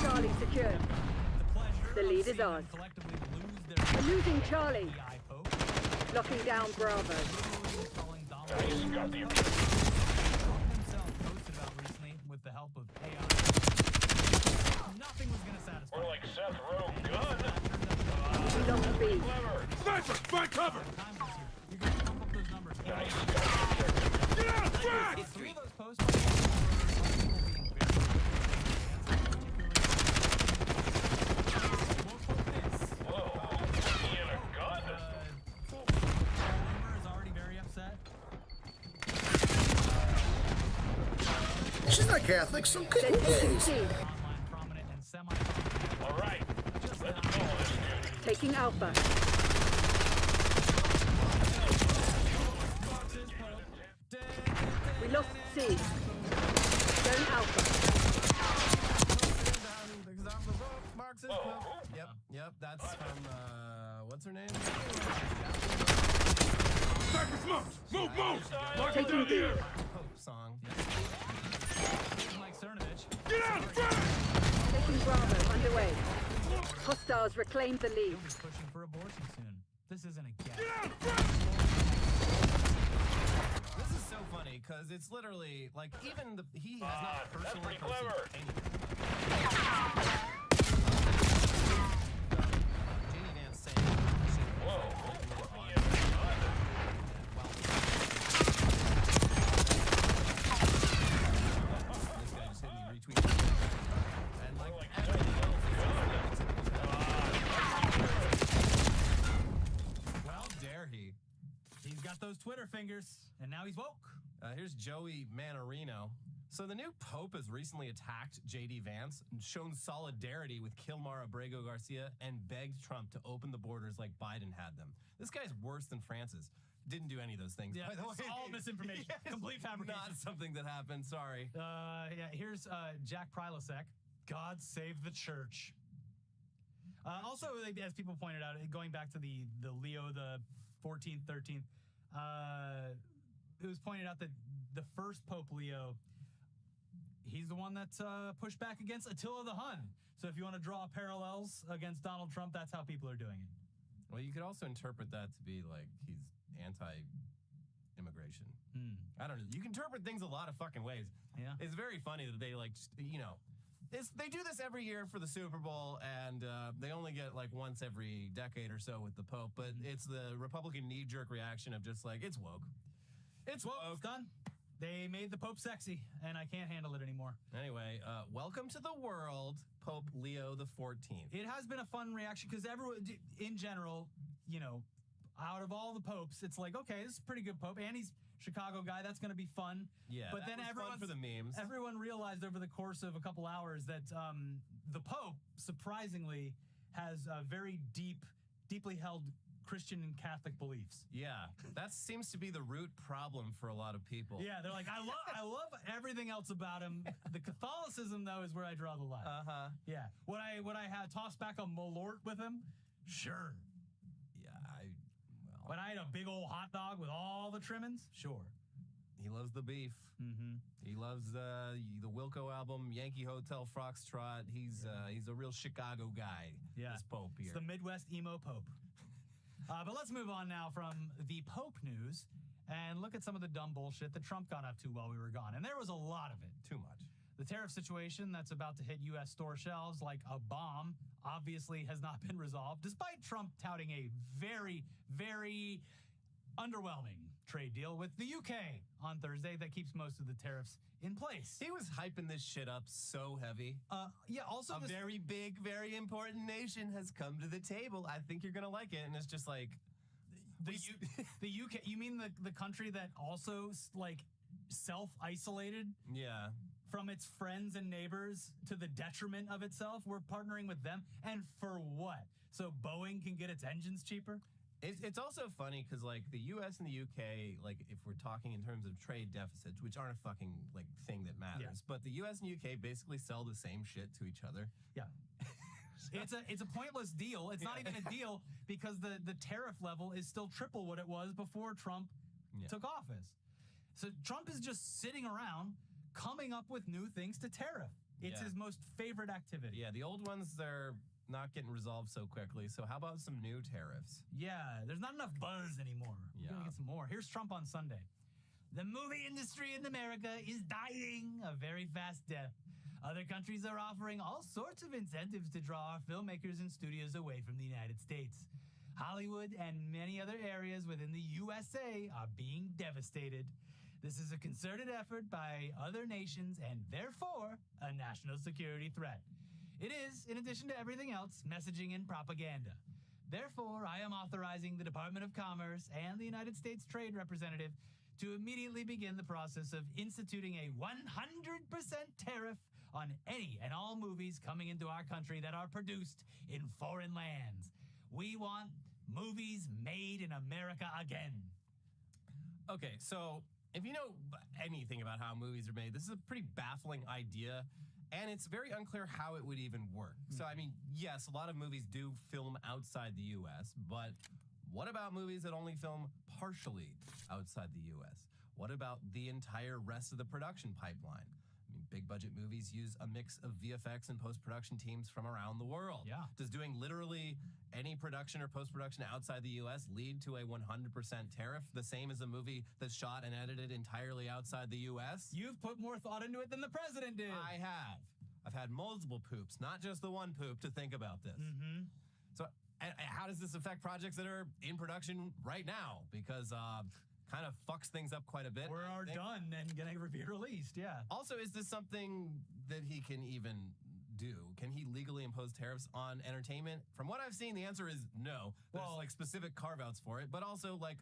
Charlie secured. The lead is ours. We're losing Charlie. Locking down Bravo. With the help of AI. Nothing was going to satisfy. We're like Seth Rogen. We lost B. Sniper! Find cover! You're going to pump up those numbers. Get out of track! Three of those posts Catholic, so good They're taking news. C. All right, let's go, LEFTTUBE. Taking Alpha. We lost C. Going Alpha. Yep, that's from, what's her name? Move! Taking B. Pope song. Mike Cernovich. Get out! Taking Bravo underway. Hostiles reclaimed the lead. Pushing for abortion soon. This isn't a gap. This is so funny because it's literally like even he has not That's personally pretty clever. JD Vance saying, Whoa. this guy just hit me retweet. And like everything else. Well, dare he? He's got those Twitter fingers, and now he's woke. Here's Joey Manarino. So the new Pope has recently attacked JD Vance and shown solidarity with Kilmar Abrego Garcia and begged Trump to open the borders like Biden had them. This guy's worse than Francis. Didn't do any of those things. Yeah, by the way. it's all misinformation. Complete fabrication. Not something that happened. Sorry. Yeah, here's Jack Prilosek. God save the church. Also, as people pointed out, going back to the Leo the 14th, 13th, it was pointed out that the first Pope Leo, he's the one that pushed back against Attila the Hun. So if you want to draw parallels against Donald Trump, that's how people are doing it. Well, you could also interpret that to be like he's anti-immigration. I don't know. You can interpret things a lot of fucking ways. Yeah. It's very funny that they like, they do this every year for the Super Bowl, and they only get like once every decade or so with the Pope. But it's the Republican knee-jerk reaction of just like, it's woke. It's woke. It's done. They made the Pope sexy, and I can't handle it anymore. Anyway, welcome to the world, Pope Leo the 14th. It has been a fun reaction because everyone, in general, out of all the popes, it's like, okay, this is a pretty good Pope, and he's a Chicago guy. That's going to be fun. Yeah, but then everyone for the memes. Everyone realized over the course of a couple hours that the Pope, surprisingly, has very deeply held Christian and Catholic beliefs. Yeah, that seems to be the root problem for a lot of people. Yeah, they're like, I love everything else about him. The Catholicism, though, is where I draw the line. Yeah. Would I have tossed back a Malort with him? Sure. Yeah, Would I eat a big old hot dog with all the trimmings? Sure. He loves the beef. Mm-hmm. He loves the Wilco album, Yankee Hotel Foxtrot. He's a real Chicago guy. Yeah. This Pope here. It's the Midwest emo Pope. But let's move on now from the Pope news and look at some of the dumb bullshit that Trump got up to while we were gone. And there was a lot of it. Too much. The tariff situation that's about to hit U.S. store shelves like a bomb obviously has not been resolved, despite Trump touting a very, very underwhelming trade deal with the UK on Thursday that keeps most of the tariffs in place. He was hyping this shit up so heavy. Yeah, also a very big, very important nation has come to the table. I think you're going to like it. And it's just like... The UK, you mean the country that also like self-isolated? Yeah. From its friends and neighbors to the detriment of itself? We're partnering with them. And for what? So Boeing can get its engines cheaper? It's also funny because, like, the U.S. and the U.K., like, if we're talking in terms of trade deficits, which aren't a fucking, like, thing that matters, but the U.S. and U.K. basically sell the same shit to each other. Yeah. It's a pointless deal. It's not even a deal because the tariff level is still triple what it was before Trump took office. So Trump is just sitting around coming up with new things to tariff. It's his most favorite activity. Yeah, the old ones, they're not getting resolved so quickly. So how about some new tariffs? Yeah, there's not enough buzz anymore. Yeah. We're gonna get some more. Here's Trump on Sunday. The movie industry in America is dying a very fast death. Other countries are offering all sorts of incentives to draw our filmmakers and studios away from the United States. Hollywood and many other areas within the USA are being devastated. This is a concerted effort by other nations and therefore a national security threat. It is, in addition to everything else, messaging and propaganda. Therefore, I am authorizing the Department of Commerce and the United States Trade Representative to immediately begin the process of instituting a 100% tariff on any and all movies coming into our country that are produced in foreign lands. We want movies made in America again. Okay, so if you know anything about how movies are made, this is a pretty baffling idea, and it's very unclear how it would even work. So, I mean, yes, a lot of movies do film outside the U.S., but what about movies that only film partially outside the U.S.? What about the entire rest of the production pipeline? I mean, big budget movies use a mix of VFX and post-production teams from around the world. Yeah. Does doing literally any production or post-production outside the U.S. lead to a 100% tariff, the same as a movie that's shot and edited entirely outside the U.S.? You've put more thought into it than the president did. I have. I've had multiple poops, not just the one poop, to think about this. Mm-hmm. So how does this affect projects that are in production right now? Because kind of fucks things up quite a bit. Or are done and gonna be released, yeah. Also, is this something that he can even do? Can he legally impose tariffs on entertainment? From what I've seen, the answer is no. There's like specific carve-outs for it, but also like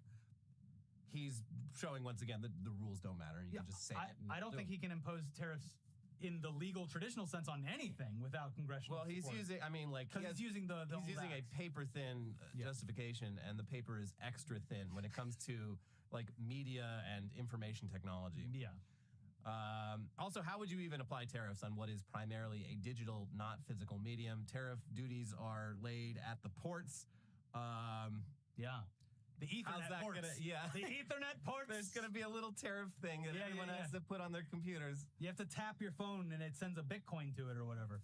he's showing once again that the rules don't matter. You can just say it. I don't think he can impose tariffs in the legal traditional sense on anything without congressional support. He's using, I mean, like, because he's using he's using a paper-thin justification, and the paper is extra thin when it comes to like media and information technology. Yeah. Also, how would you even apply tariffs on what is primarily a digital, not physical medium? Tariff duties are laid at the ports. Yeah. The Ethernet ports. The Ethernet ports. There's going to be a little tariff thing that everyone has to put on their computers. You have to tap your phone and it sends a Bitcoin to it or whatever.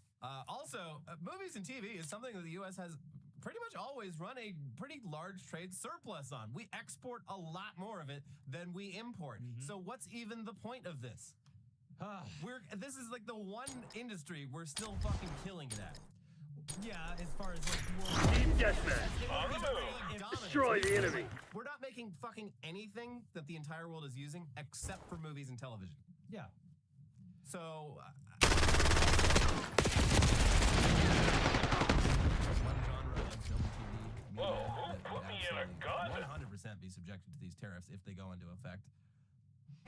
Also, movies and TV is something that the U.S. has pretty much always run a pretty large trade surplus on. We export a lot more of it than we import. So what's even the point of this? This is like the one industry we're still fucking killing it at. Yeah, as far as like Team Deathmatch. Destroy the enemy. We're not making fucking anything that the entire world is using except for movies and television. Yeah. So Whoa, who put me in a gun? 100% be subjected to these tariffs if they go into effect.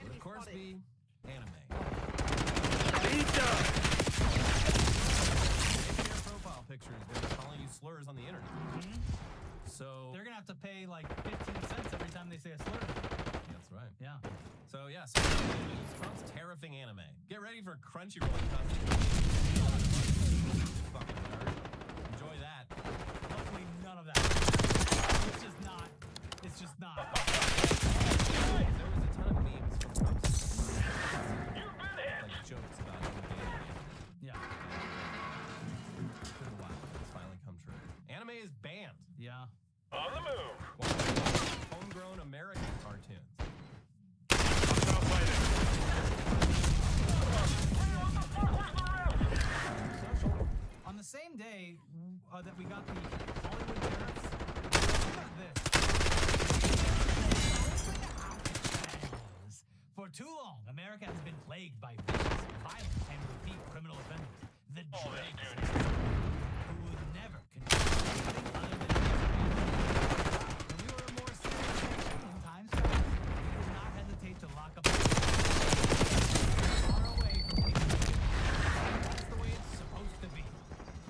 Would of course be anime. Profile pictures where they're calling you slurs on the internet. So they're gonna have to pay like 15 cents every time they say a slur. That's right. Yeah. So yes, Trump's tariffing anime. Get ready for Crunchyroll. Fucking nerd. Enjoy that. Hopefully none of that. It's just not. It's just not. There was a ton of memes from Trump's like jokes about anime. Yeah. It's been a while. It's finally come true. Anime is banned. Yeah. On the move. Homegrown American cartoons. On the same day that we got the Hollywood tariffs, we got this. For too long, America has been plagued by vicious, violent, and repeat criminal offenders. The dregs, who would never control anything other than when we were a more serious nation in times past, we did not hesitate to lock up far away from people. That's the way it's supposed to be.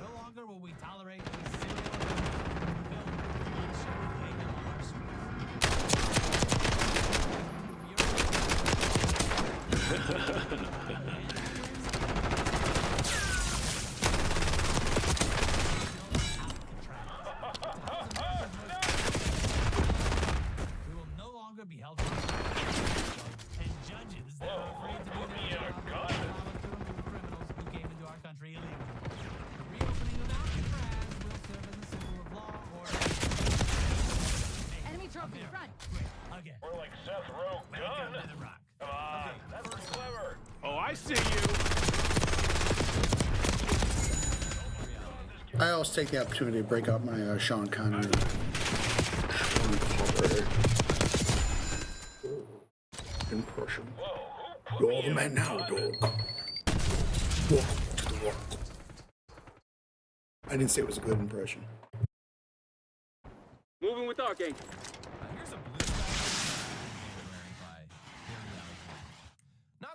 No longer will we tolerate these serial offenders film and show hanging on our we will no longer be held and judges that are afraid to do their job to remove criminals who came into our country illegally. The reopening of Alcatraz will serve as a symbol of law or Enemy trophy, front. again. We're like Seth Rogen. Welcome to the Rock. Come on, that's clever. Oh, I see you. I always take the opportunity to break out my Sean Connery. Impression. You're all the man now, dog. Welcome to the Rock. I didn't say it was a good impression. Moving with Archangel. Here's a BlueSky wearing by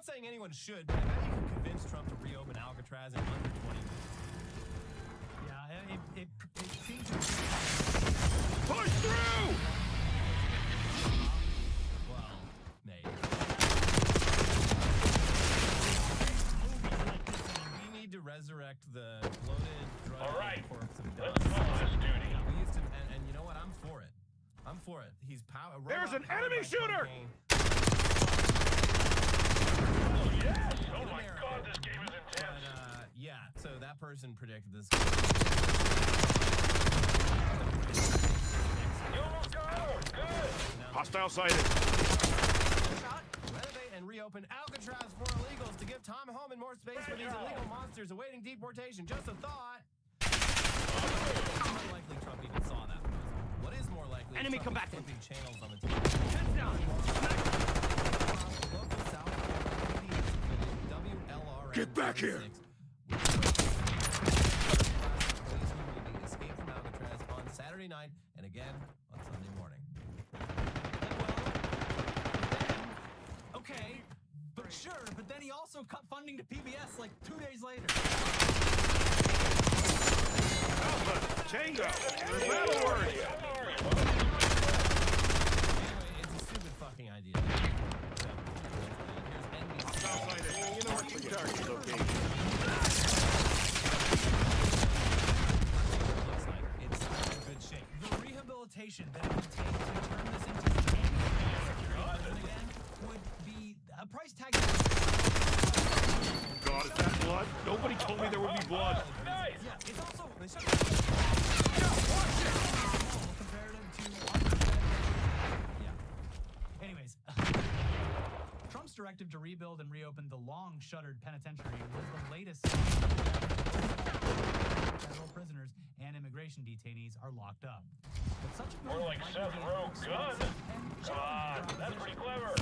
not saying anyone should, but I bet you can convince Trump to reopen Alcatraz in under 20 minutes. Yeah, it seems to Push through! Well, maybe. We need to resurrect the bloated, drug corpse of Don. Let's follow this duty. Yeah, we used to, and you know what? I'm for it. I'm for it. He's power. There's an enemy shooter! Oh, yes! Oh my god, this game is intense. But, yeah, so that person predicted this. You almost got her! Good! Hostile sighted. Renovate and reopen Alcatraz for illegals to give Tom Homan more space for these illegal monsters awaiting deportation. Just a thought. Unlikely Trump even saw that. What is more likely? Enemy Trump is combatant. flipping channels on the TV. Heads down. Local South Carolina WLRN Get back here. 36. Escape from Alcatraz on Saturday night and again on Sunday morning. okay, but sure, but then he also cut funding to PBS like 2 days later. Alpha, Tango, battle word. Anyway, it's a stupid fucking idea. Hostile sighted. You know what? Your target's located. Looks like it's in good shape. The rehabilitation that it would take to turn this into a security prison again would be a price tag. God, is that blood? Nobody told me there would be blood. Nice! Yeah, it's also comparative to yeah. Anyways, Trump's directive to rebuild and reopen the long-shuttered penitentiary was the latest. Federal prisoners and immigration detainees are locked up. But such a More move like might Seth be Rowe gun. expensive and Come on, that's pretty clever.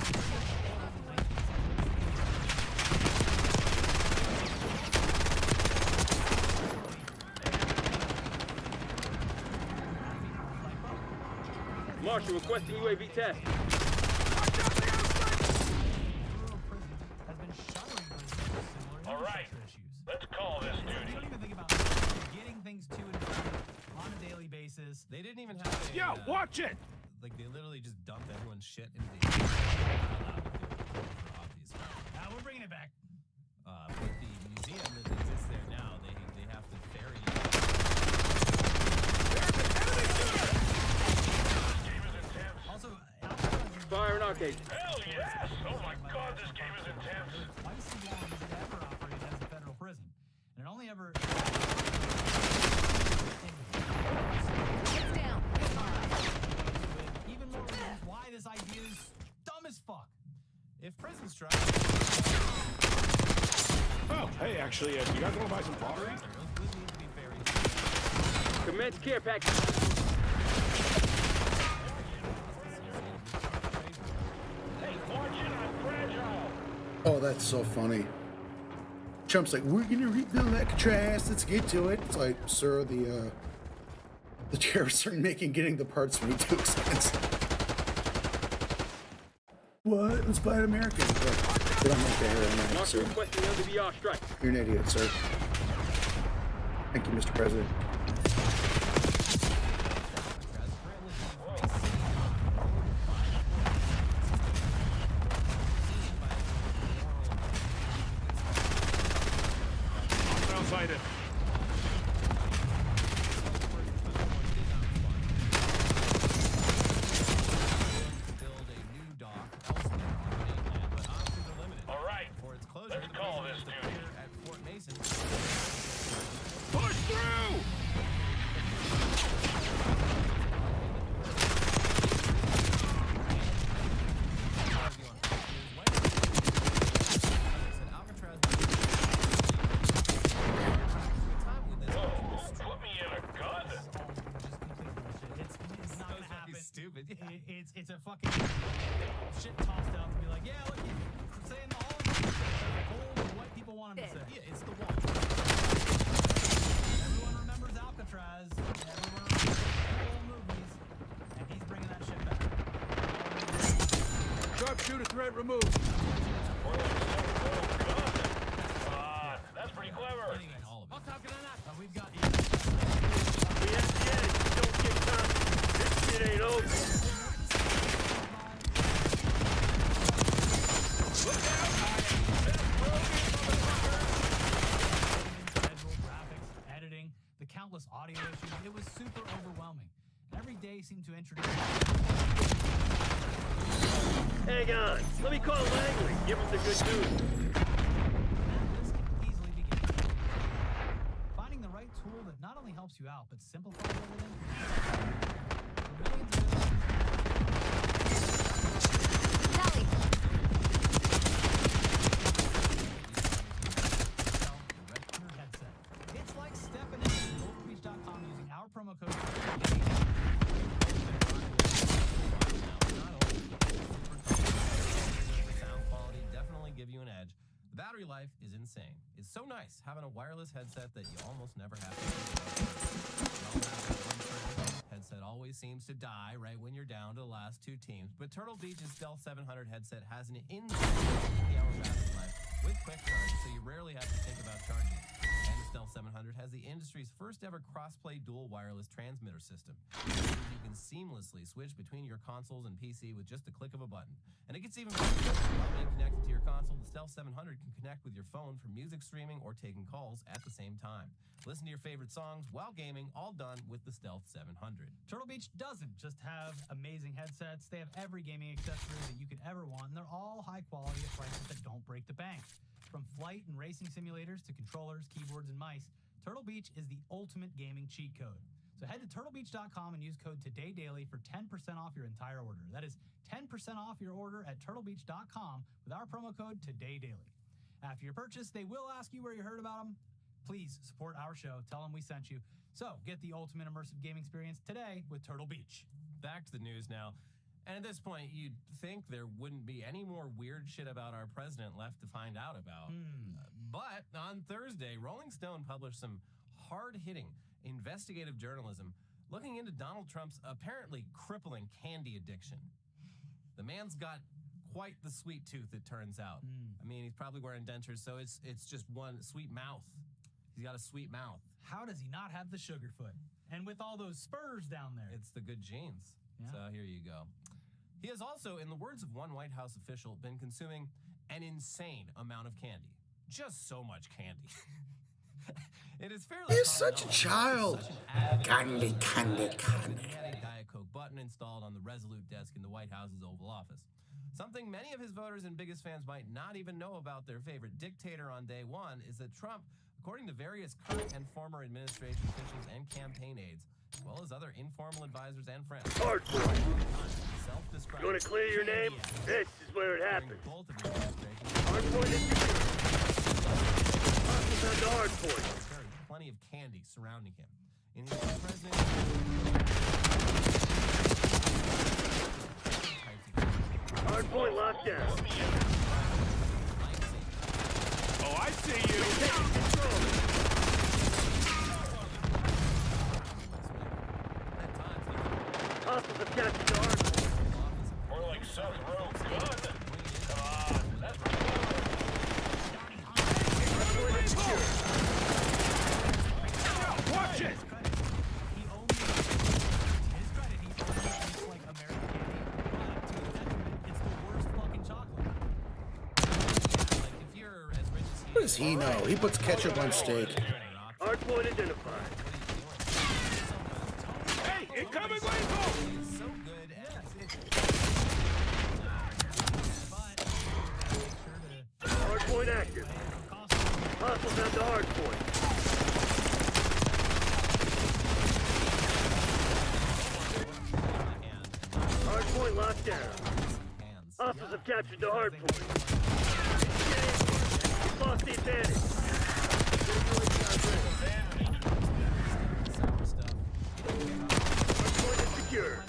Marshal requesting UAV test. has been shuttering prisoners for similar All right, infrastructure issues. let's call this You duty. don't even think about getting things to and from on a daily basis. They didn't even have a, Yeah, watch it. like they literally just dumped everyone's shit into the obvious. We're bringing it back. But the museum that exists there now, they have to ferry. Also, Fire an arcade. Hell yes! Oh my god, this game is intense. twice as long as it ever operated as a federal prison. And it only ever... Get down. Even more reasons why this idea is dumb as fuck. If prison strike. Oh, hey, actually, you guys want to buy some pottery? Commence care package. Hey, watch it, I'm fragile. Oh, that's so funny. Trump's like, we're gonna rebuild Alcatraz. Let's get to it. It's like, sir, the terrorists are making getting the parts way too expensive. What? Let's buy an American. But I'm okay. I'm not, Marshal sir. requesting LDVR strike. You're an idiot, sir. Thank you, Mr. President. Hostile sighted. Build a new dock elsewhere on the mainland, but options are limited. All right, For its closure, let's call this the duty. pier at Fort Mason. Push through. Put me in a gun. It's not gonna happen. Stupid. It's a fucking shit tossed out to be like, yeah, look, you're saying all of the old white people want him to say. Yeah, it's the wall. Everyone remembers Alcatraz. Everyone remembers the old movies. And he's bringing that shit back. Sharpshooter threat removed. More like Seth sure. Anyways, All of it. we've got We at the edge. Don't get caught. This shit ain't over. schedule, graphics, editing, the countless audio issues. It was super overwhelming. Every day seemed to introduce. Hang on. Let me call Langley. Give him the good news. This can easily begin. Finding the right tool that not only helps you out, but simplifies everything. For millions of headset. It's like stepping into BlueSky.com using our promo code. Sound quality definitely give you an edge. The battery life is insane. It's so nice having a wireless headset that you almost never have to headset always seems to die right when you're down to the last two teams, but Turtle Beach's Stealth 700 headset has an insane 50-hour battery life with quick charge, so you rarely have to think about charging it. And the Stealth 700 has the industry's first ever cross-play dual wireless transmitter system. This means you can seamlessly switch between your consoles and PC with just the click of a button. And it gets even better. While being connected to your console, the Stealth 700 can connect with your phone for music streaming or taking calls at the same time. Listen to your favorite songs while gaming, all done with the Stealth 700. Turtle Beach doesn't just have amazing headsets. They have every gaming accessory that you could ever want, and they're all high quality at prices that don't break the bank. From flight and racing simulators to controllers, keyboards, and mice, Turtle Beach is the ultimate gaming cheat code. So head to turtlebeach.com and use code TODAYDAILY for 10% off your entire order. That is 10% off your order at turtlebeach.com with our promo code TODAYDAILY. After your purchase, they will ask you where you heard about them. Please support our show. Tell them we sent you. So get the ultimate immersive gaming experience today with Turtle Beach. Back to the news now. And at this point, you'd think there wouldn't be any more weird shit about our president left to find out about. But on Thursday, Rolling Stone published some hard-hitting investigative journalism looking into Donald Trump's apparently crippling candy addiction. The man's got quite the sweet tooth, it turns out. I mean, he's probably wearing dentures, so it's just one sweet mouth. He's got a sweet mouth. How does he not have the sugar foot? And with all those spurs down there. It's the good genes. Yeah. So here you go. He has also, in the words of one White House official, been consuming an insane amount of candy. Just so much candy. It is fairly He's such a child. Candy, candy, candy. He had a Diet Coke button installed on the Resolute desk in the White House's Oval Office. Something many of his voters and biggest fans might not even know about their favorite dictator on day one is that Trump, according to various current and former administration officials and campaign aides, as well as other informal advisors and friends, Hardpoint. You want to clear your name? This is where it happens. Hardpoint is the hardpoint. Plenty of candy surrounding him. In his president. Hardpoint locked down. Oh, I see you. Hostiles have captured the hardpoint. More like Seth Rowe gun. Come on, that's Hardpoint is secure. Watch it. He only his credit, he tastes like American candy, but to his detriment, it's the worst fucking chocolate. Like if you're as rich as he What does he know? He puts ketchup on steak. Hardpoint identified. Hey, incoming lethal. It's so good at Hardpoint active. Hostiles have the hardpoint. Hardpoint locked down. Hostiles have captured the hardpoint. We've lost the advantage. Hardpoint is secure.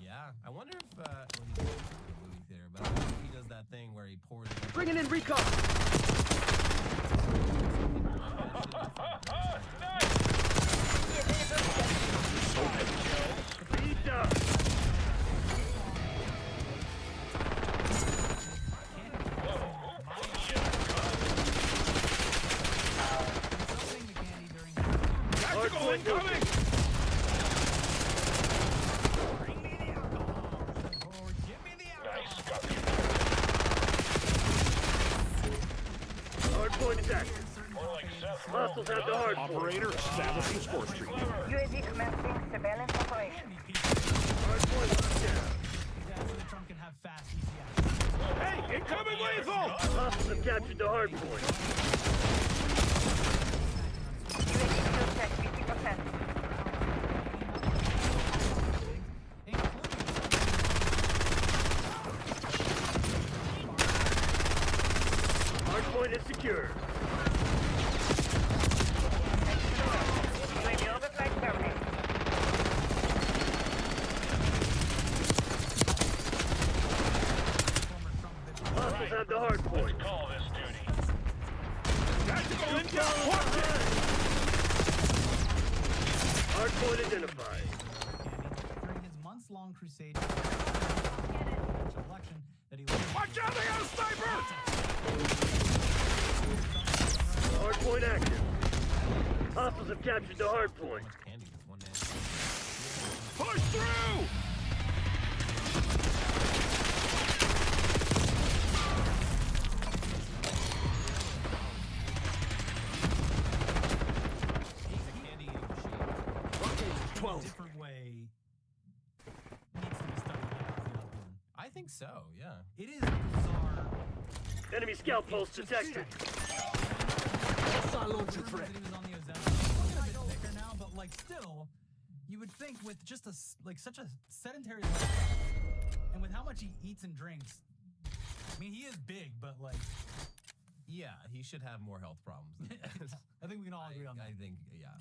Yeah, I wonder if well, he does the movie theater, but I wonder if he does that thing where he pours it. Bringing in recon. Speed up. seconds. Hostiles have the hard point. Operator, establishing score streak. UAV commencing surveillance operation. Hard point locked down. Yeah, so that Trump can have fast, easy access. Hey, incoming lethal! Hostiles have captured the hard point. UAV fuel check 50%. Hard point is secure. UAV overflight terminated. Hostiles have the hard point. Call this duty. Tactical intel, watch it! Hard point identified. During his months-long crusade for the election that he lost. Watch out, they got a sniper! Hard point active. Hostiles have captured the hard point. Push through! Different way needs to be studied like the other one. I think so, yeah. It is bizarre. Enemy scout pulse detected. Missile launcher threat. He was on the Ozempic. He's a bit thicker now, but like still, you would think with just such a sedentary lifestyle, and with how much he eats and drinks. I mean, he is big, but like, Yeah, he should have more health problems. I think we can all agree on that. I think, yeah.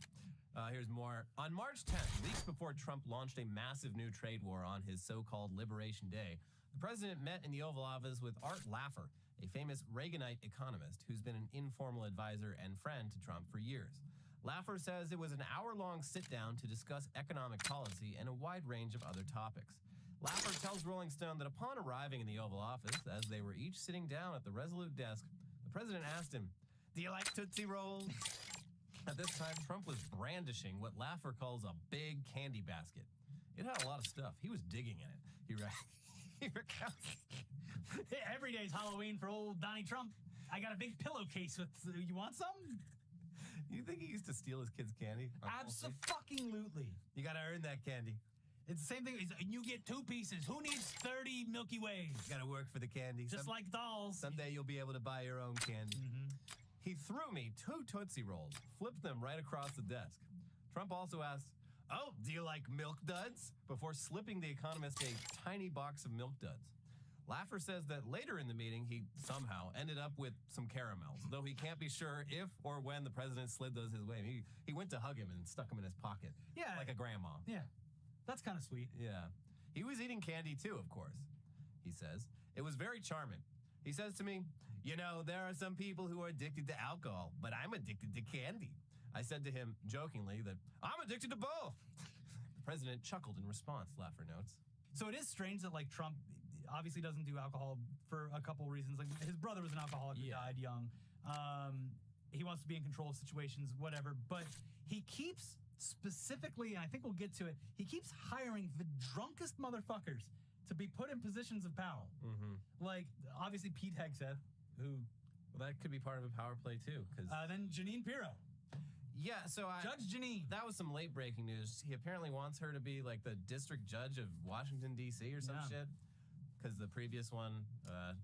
Here's more. On March 10th, weeks before Trump launched a massive new trade war on his so-called Liberation Day, the president met in the Oval Office with Art Laffer, a famous Reaganite economist who's been an informal advisor and friend to Trump for years. Laffer says it was an hour-long sit-down to discuss economic policy and a wide range of other topics. Laffer tells Rolling Stone that upon arriving in the Oval Office, as they were each sitting down at the Resolute desk, the president asked him, "Do you like Tootsie Rolls?" At this time, Trump was brandishing what Laffer calls a big candy basket. It had a lot of stuff. He was digging in it. He recounts. Every day's Halloween for old Donnie Trump. I got a big pillowcase with. You want some? You think he used to steal his kids' candy? Abso-fucking-lutely. You gotta earn that candy. It's the same thing. You get 2 pieces. Who needs 30 Milky Ways? You gotta work for the candy. Just like dolls. Someday you'll be able to buy your own candy. He threw me 2 Tootsie Rolls, flipped them right across the desk. Trump also asked, "Oh, do you like Milk Duds?" before slipping the economist a tiny box of Milk Duds. Laffer says that later in the meeting, he somehow ended up with some caramels, though he can't be sure if or when the president slid those his way. He went to hug him and stuck them in his pocket. Yeah. Like a grandma. Yeah. That's kind of sweet. Yeah. He was eating candy too, of course, he says. It was very charming. He says to me, "You know, there are some people who are addicted to alcohol, but I'm addicted to candy." I said to him, jokingly, that I'm addicted to both. The president chuckled in response, Laffer notes. So it is strange that, like, Trump obviously doesn't do alcohol for a couple reasons. Like, his brother was an alcoholic who died young. He wants to be in control of situations, whatever. But he keeps specifically, and I think we'll get to it, he keeps hiring the drunkest motherfuckers to be put in positions of power. Like, obviously, Pete Hegseth, who... Well, that could be part of a power play, too. Then Jeanine Pirro. Yeah, so Judge Jeanine. That was some late breaking news. He apparently wants her to be like the district judge of Washington, D.C. or some shit. Because the previous one,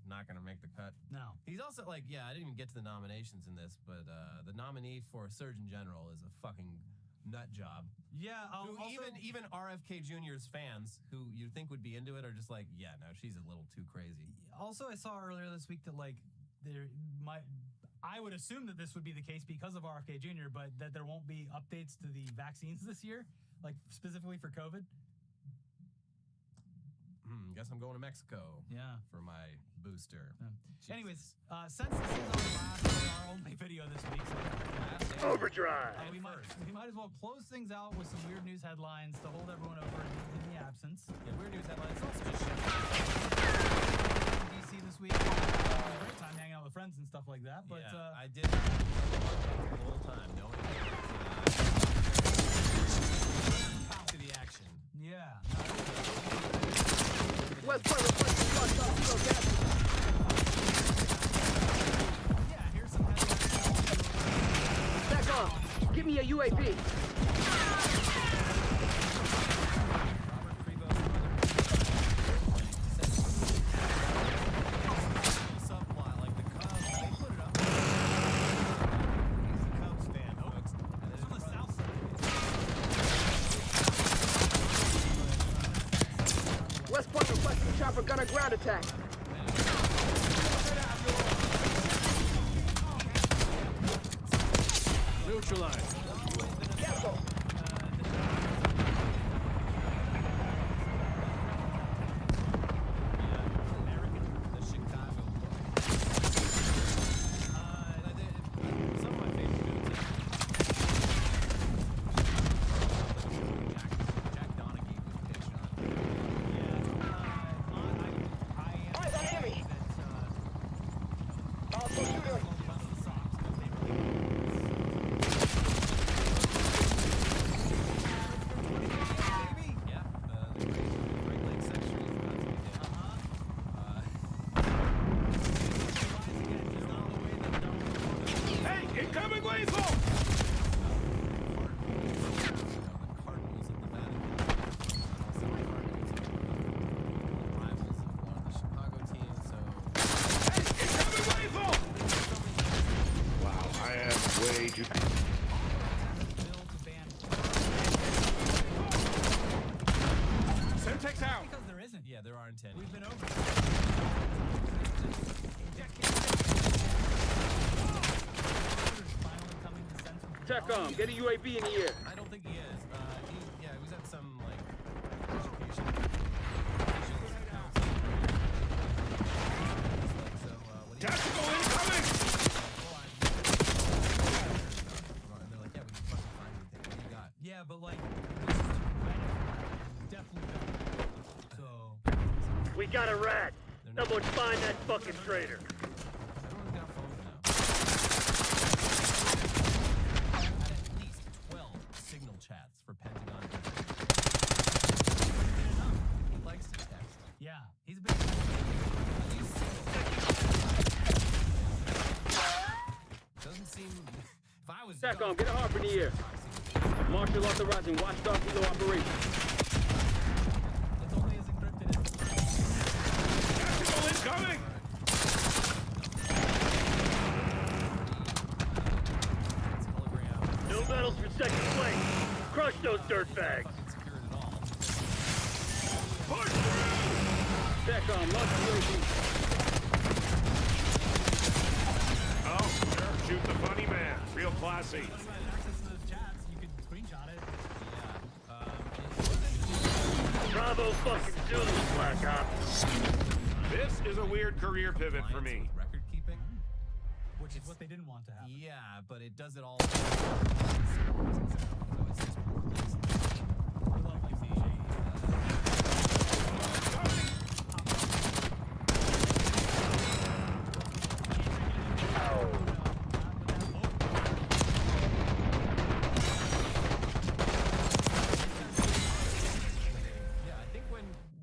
not going to make the cut. No. He's also like, I didn't even get to the nominations in this, but the nominee for Surgeon General is a fucking nut job. Yeah. Even RFK Jr.'s fans, who you'd think would be into it, are just like, yeah, no, she's a little too crazy. Also, I saw earlier this week that, like, I would assume that this would be the case because of RFK Jr., but that there won't be updates to the vaccines this year, like specifically for COVID. Guess I'm going to Mexico. Yeah. For my booster. Anyways, since this is our only video this week, so Overdrive. We might as well close things out with some weird news headlines to hold everyone over in the absence. Yeah, weird news headlines. Also just DC this week. Great time hanging out with friends and stuff like that. But I did the whole time knowing to the action. Yeah. West Point reflecting shots off. Yeah, here's some headlines. UAV. West Point requesting chopper gunner ground attack. Neutralized. Cancel. Eyes on enemy. Also shooter. Hey, incoming lethal! Wow, I am way too... Semtex out! Because there isn't. Yeah, there aren't any. We've been over. TechCom, get a UAV in the air. I don't think he is. He was at some, like, education. Tactical incoming! And they're like, yeah, we can fucking find anything. What do you got? Yeah, but like, this is definitely done. So. We got a rat. Someone find that fucking traitor. Everyone's got phones now. Had at least 12 signal chats for Pentagon. He likes to text. Yeah, he's a big. Doesn't seem. If I was. TechCom, get a harp in the air. Marshal authorizing watchdog kilo operation. It's only as encrypted as. Tactical incoming! No medals for second place. Crush those dirtbags. Push through! TechCom, launch UAV. Oh, sure. Shoot the funny man. Real classy. Access to those chats, you could screenshot it. Bravo fucking Zulu, Black Ops. This is a weird career pivot for me. Record keeping. Which is what they didn't want to happen. Yeah, but it does it all.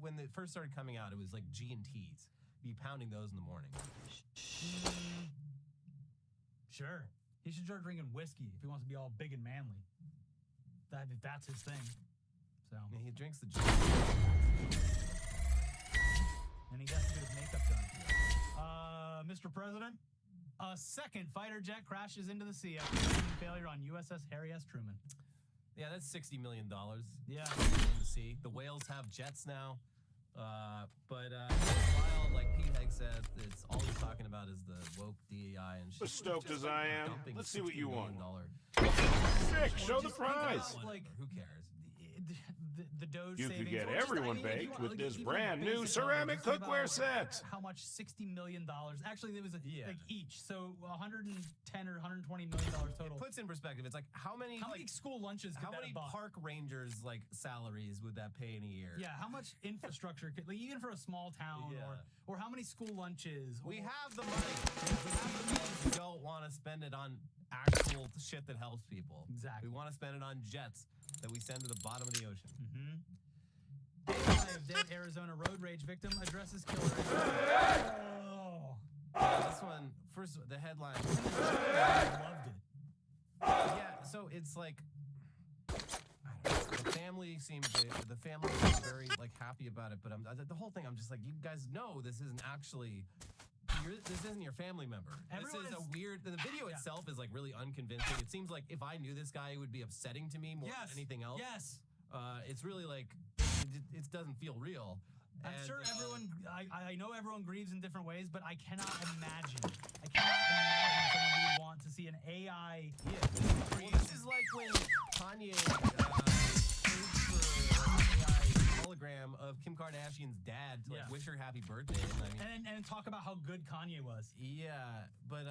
When it first started coming out, it was like G&Ts. Be pounding those in the morning. Sure. He should start drinking whiskey if he wants to be all big and manly. That's his thing. So. Yeah, he drinks the And he got to get his makeup done. Mr. President, a second fighter jet crashes into the sea after failure on USS Harry S. Truman. Yeah, that's $60 million. Yeah. In the sea. The whales have jets now. While, like Pete Hegg said, it's all he's talking about is the woke DEI and shit. As stoked as I am, let's see what you want. Sick, show the prize. Like, who cares? The Doge You savings. could get or just, everyone baked with this brand new ceramic cookware set. How much? $60 million. Actually, there was like each. So $110 or $120 million total. It puts in perspective. It's like how many school lunches? How many park rangers like salaries would that pay in a year? Yeah. How much infrastructure? Like even for a small town, or how many school lunches? We have the money. We have the means. We don't want to spend it on actual shit that helps people. Exactly. We want to spend it on jets that we send to the bottom of the ocean. Dead Arizona road rage victim addresses killer. This one, first, the headline. Loved it. Yeah, So it's like, I don't know, the family seems very like happy about it, but the whole thing, I'm just like, you guys know this isn't actually. This isn't your family member. This is a weird. The video itself is like really unconvincing. It seems like if I knew this guy, it would be upsetting to me more than anything else. Yes. It's really like it doesn't feel real. I'm sure everyone. I know everyone grieves in different ways, but I cannot imagine. I cannot imagine someone who would want to see an AI. Yeah. Well, this is like when Kanye paid for an AI hologram of Kim Kardashian's dad to like wish her happy birthday. And talk about how good Kanye was. Yeah, but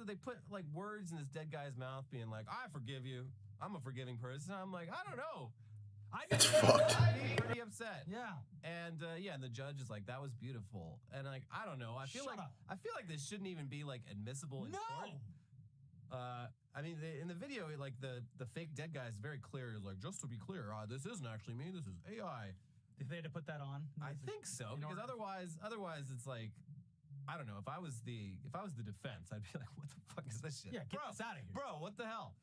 they put like words in this dead guy's mouth, being like, "I forgive you. I'm a forgiving person." I'm like, I don't know. It's fucked. I'd be pretty upset. Yeah. And and the judge is like, that was beautiful. And like, I don't know. I feel like this shouldn't even be like admissible in court. I mean, in the video, like the fake dead guy is very clear. He's like, just to be clear, this isn't actually me. This is AI. Did they have to put that on? I think so, because otherwise it's like, I don't know. If I was the defense, I'd be like, what the fuck is this shit? Yeah, get this out of here, bro. What the hell?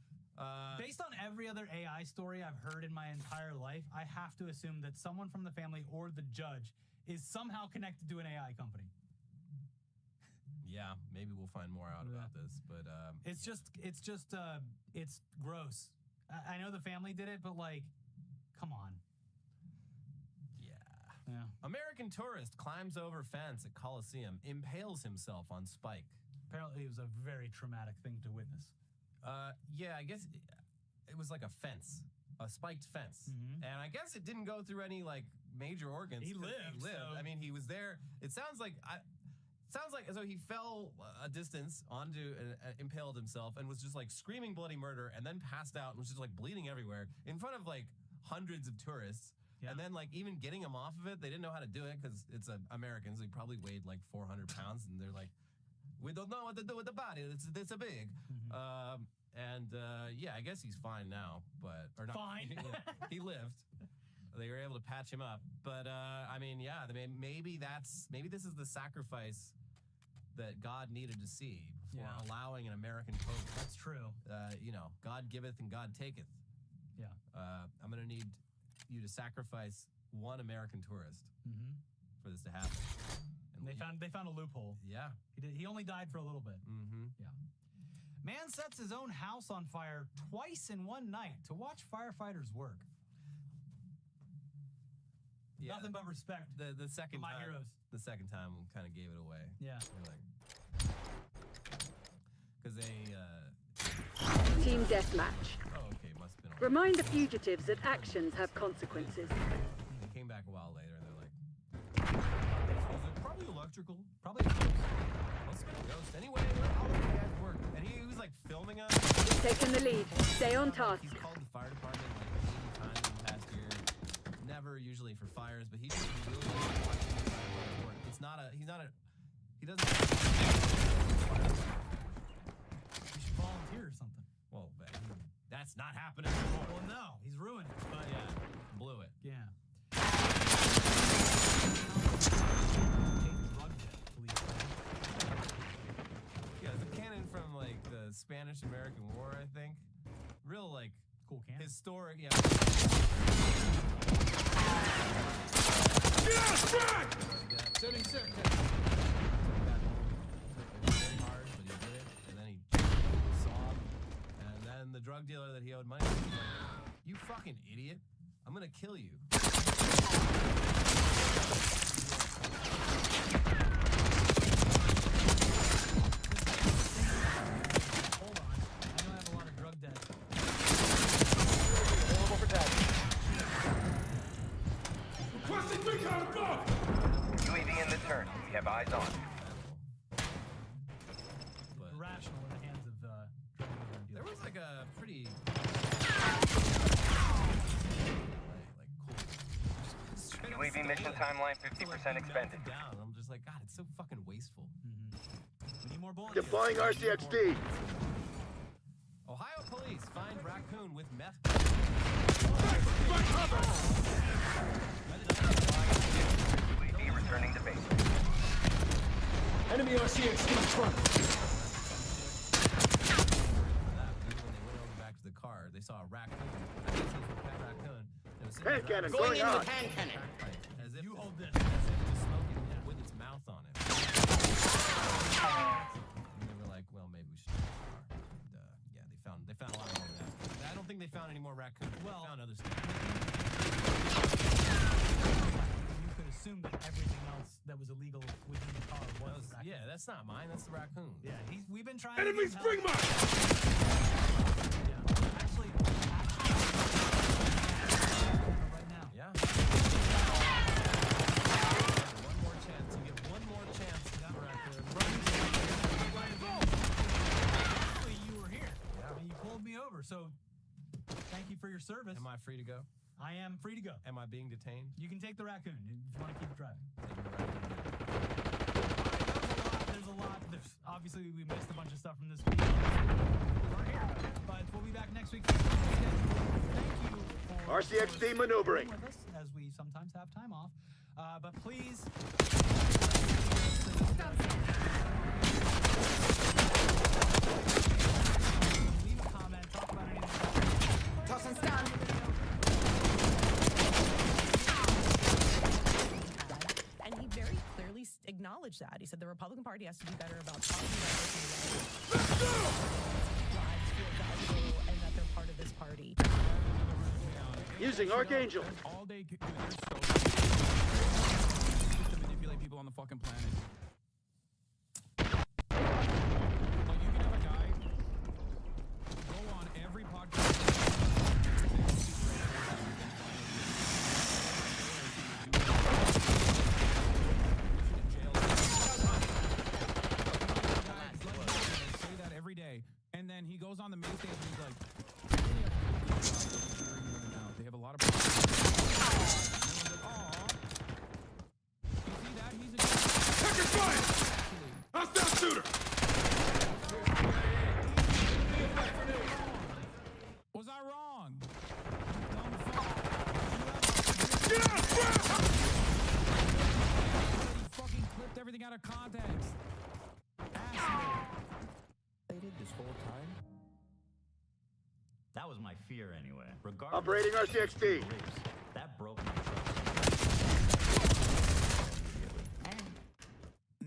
Based on every other AI story I've heard in my entire life, I have to assume that someone from the family or the judge is somehow connected to an AI company. Yeah, maybe we'll find more out about this, but it's gross. I know the family did it, but like, come on. Yeah. American tourist climbs over fence at Coliseum, impales himself on spike. Apparently, it was a very traumatic thing to witness. Yeah, I guess it was like a fence, a spiked fence, and I guess it didn't go through any like major organs. He lived. So. I mean, he was there. It sounds like as though he fell a distance onto impaled himself and was just like screaming bloody murder, and then passed out and was just like bleeding everywhere in front of like hundreds of tourists. Yeah. And then like even getting him off of it, they didn't know how to do it because it's Americans. He probably weighed like 400 pounds, and they're like, we don't know what to do with the body. It's a big. Yeah, I guess he's fine now, or not fine. He lived. They were able to patch him up, but I mean, yeah, maybe this is the sacrifice that God needed to see before allowing an American pope. That's true. God giveth and God taketh. Yeah. I'm gonna need you to sacrifice one American tourist for this to happen. And they found a loophole. Yeah. He only died for a little bit. Yeah. Man sets his own house on fire twice in one night to watch firefighters work. Yeah. Nothing but respect. The second my time, heroes. The second time kind of gave it away. Yeah. Because Team deathmatch. Oh, okay, must have been. Remind the fugitives that actions have consequences. They came back a while later and they're like, is it probably electrical? Probably a ghost. Must have been a ghost. Anyway, all the guys work. And he was like filming us. He's taking the lead. Stay on task. He's called the fire department like 80 times in the past year. Never usually for fires, but he's just really watching the firefighters work. He doesn't. You should volunteer or something. Well, that's not happening anymore. Well, no, he's ruined it. But yeah, blew it. Yeah. Yeah, it's a cannon from like the Spanish-American War, I think. Real like cool cannon. Historic, yeah. Yes, back! 76. Very hard, but he did it, and then he saw him, and then the drug dealer that he owed money to was like, "You fucking idiot! I'm gonna kill you." Hold on, I know I have a lot of drug debt. Available for taxi. Requesting recon above! UAV in the turn. We have eyes on. Rational in the hands of drug dealers. There was like a pretty cool. UAV mission timeline 50% expended. Down. I'm just like, God, it's so fucking wasteful. We need more bullets. Deploying RCXD. Ohio police find raccoon with meth. UAV returning to base. Enemy RCXD front. When they went over back to the cannon going out. As if You hold this. as if to smoke it with its mouth on it. And they were like, well, maybe we should take the car. And yeah, they found a lot more of that. I don't think they found any more raccoons. Well- They found other stuff. You could assume that everything else that was illegal within the car was the raccoon. Yeah, that's not mine. That's the raccoon. Yeah, we've been trying Enemy to get spring help. mine! Yeah. Actually, right now. Yeah. One more chance. You get one more chance. Actually, you were here. Yeah. And you pulled me over, so thank you for your service. Am I free to go? I am free to go. Am I being detained? You can take the raccoon if you want to keep driving. There's a lot. Obviously, we missed a bunch of stuff from this week. We weren't here, but we'll be back next week. Thank you for RCXD maneuvering. being with us, as we sometimes have time off. But please. Leave a comment. Talk about anything. Toss and stun. And he very clearly acknowledged that. He said the Republican Party has to do better about talking about this in a way lives feel valuable and that they're part of this party. Using Archangel. All they could do, they're so to manipulate people on the fucking planet. Like, you can have a guy go on every podcast. Say that every day, and then he goes on the main stage and he's like, they have a lot of problems. You see that? He's a Taking fire! Hostile shooter! Was I wrong? Get out! He fucking clipped everything out of context. Asshole. This whole time? That was my fear anyway. Regardless Operating RCXD. of rapes, that broke my trust.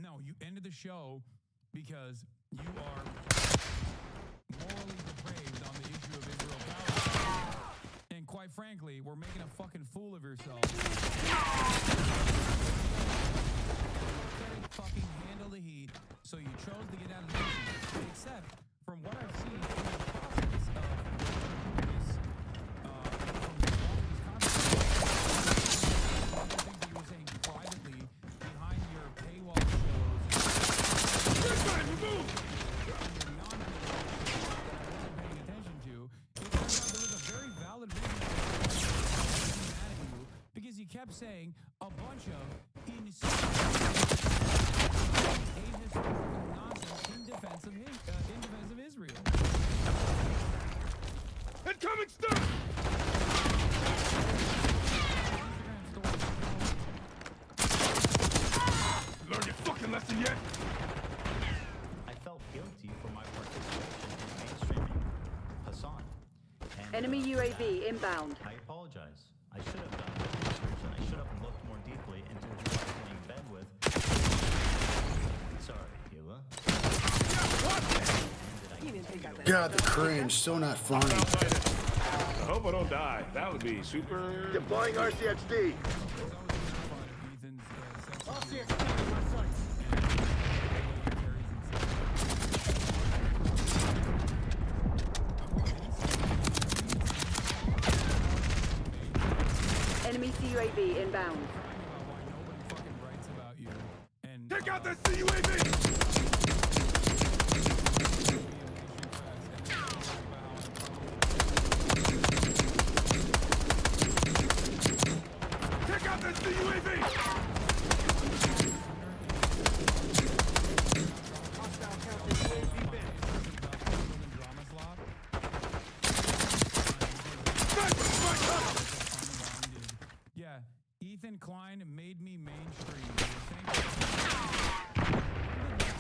No, you ended the show because you are morally depraved on the issue of Israel-Palestine. And quite frankly, we're making a fucking fool of yourself. Couldn't fucking handle the heat, so you chose to get out of the mission. Except, from what I've seen in the process of this, from the things that you were saying privately behind your paywall shows. This side, remove! Paying attention to, it turns out there was a very valid reason mad at you because you kept saying a bunch of nonsense in defense of Israel. Incoming stun! Learn your fucking lesson yet? I felt guilty for my participation in mainstreaming Hassan. And, Enemy for UAV that, inbound. I apologize. I should have done more research and I should have looked more deeply into who I was laying in bed with. Sorry, Hila. God, the cringe, so not funny. I hope I don't die. That would be super. Deploying RCXD. Enemy CUAV inbound. Take out that CUAV! Take out that CUAV! Yeah, Ethan Klein made me mainstream. Thank you.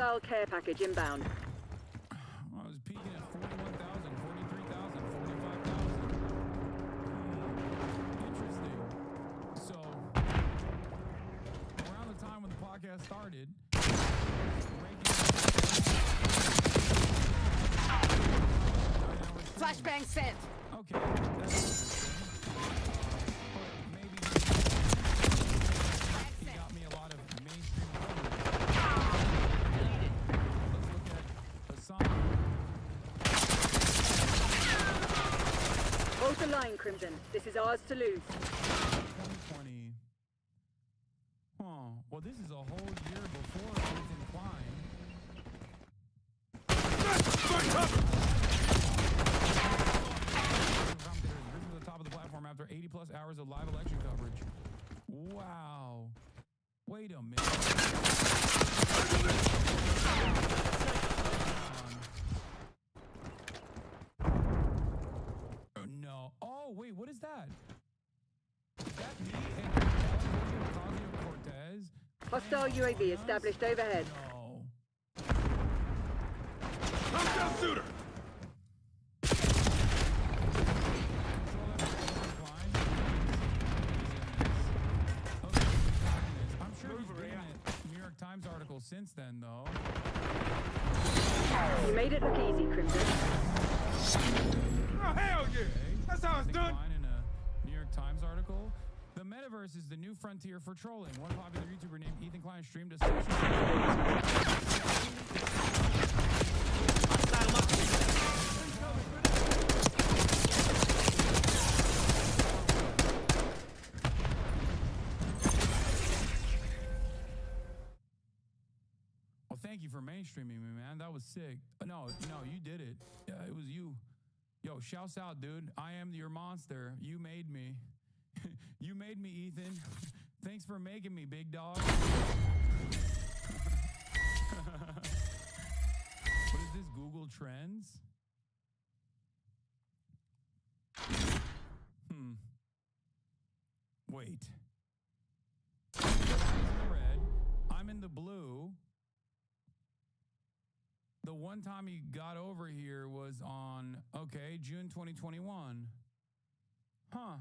hostile care package inbound. I was peaking at 41,000, 43,000, 45,000. Interesting. So, around the time when the podcast started, Flashbang sent. Okay, that's interesting. Maybe he got me a lot of mainstream coverage. Let's look at Hassan. Hold the line, Crimson. This is ours to lose. 2020. Huh. Well, this is a whole year before Ethan Klein. Risen to the top of the platform after 80 plus hours of live election coverage. Wow. Wait a minute. No. Oh, wait, what is that? Is that me and Ocasio-Cortez? Hostile UAV established overhead. No. Knockdown shooter! I'm sure he's been in a New York Times article since then, though. You made it look easy, Crimson. Oh, hell yeah! That's how it's done! In a New York Times article, the metaverse is the new frontier for trolling. One popular YouTuber named Ethan Klein streamed a social Well, thank you for mainstreaming me, man. That was sick. No, you did it. Yeah, it was you. Yo, shouts out, dude. I am your monster. You made me. You made me, Ethan. Thanks for making me, big dog. What is this, Google Trends? Wait. I'm in the red. I'm in the blue. The one time he got over here was on, okay, June 2021. Huh.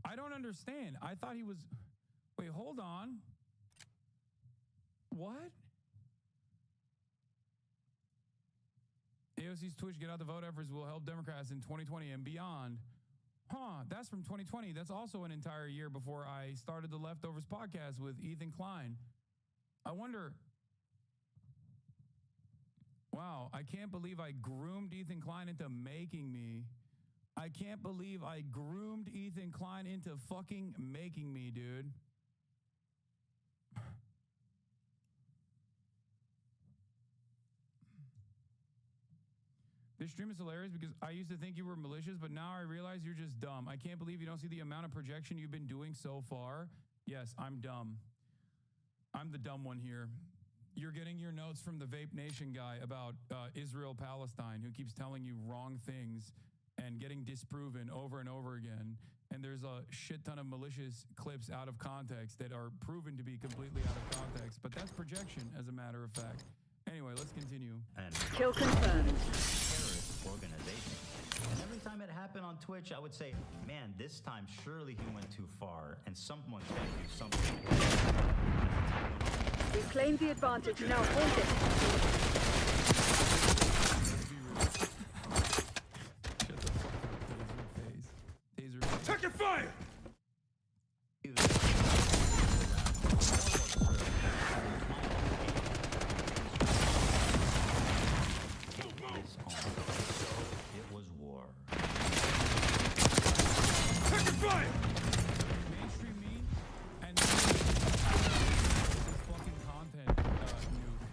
I don't understand. I thought he was... Wait, hold on. What? AOC's Twitch Get Out the Vote efforts will help Democrats in 2020 and beyond. Huh, that's from 2020. That's also an entire year before I started the Leftovers podcast with Ethan Klein. I wonder... Wow, I can't believe I groomed Ethan Klein into making me. I can't believe I groomed Ethan Klein into fucking making me, dude. This stream is hilarious because I used to think you were malicious, but now I realize you're just dumb. I can't believe you don't see the amount of projection you've been doing so far. Yes, I'm dumb. I'm the dumb one here. You're getting your notes from the Vape Nation guy about Israel-Palestine, who keeps telling you wrong things and getting disproven over and over again. And there's a shit ton of malicious clips out of context that are proven to be completely out of context. But that's projection, as a matter of fact. Anyway, let's continue. And Kill confirmed. Terrorist organization. And every time it happened on Twitch, I would say, man, this time surely he went too far, and someone can do something. We've claimed the advantage, now hold it. Taking fire! It was war. Taking fire! Mainstream me and this fucking content nuke.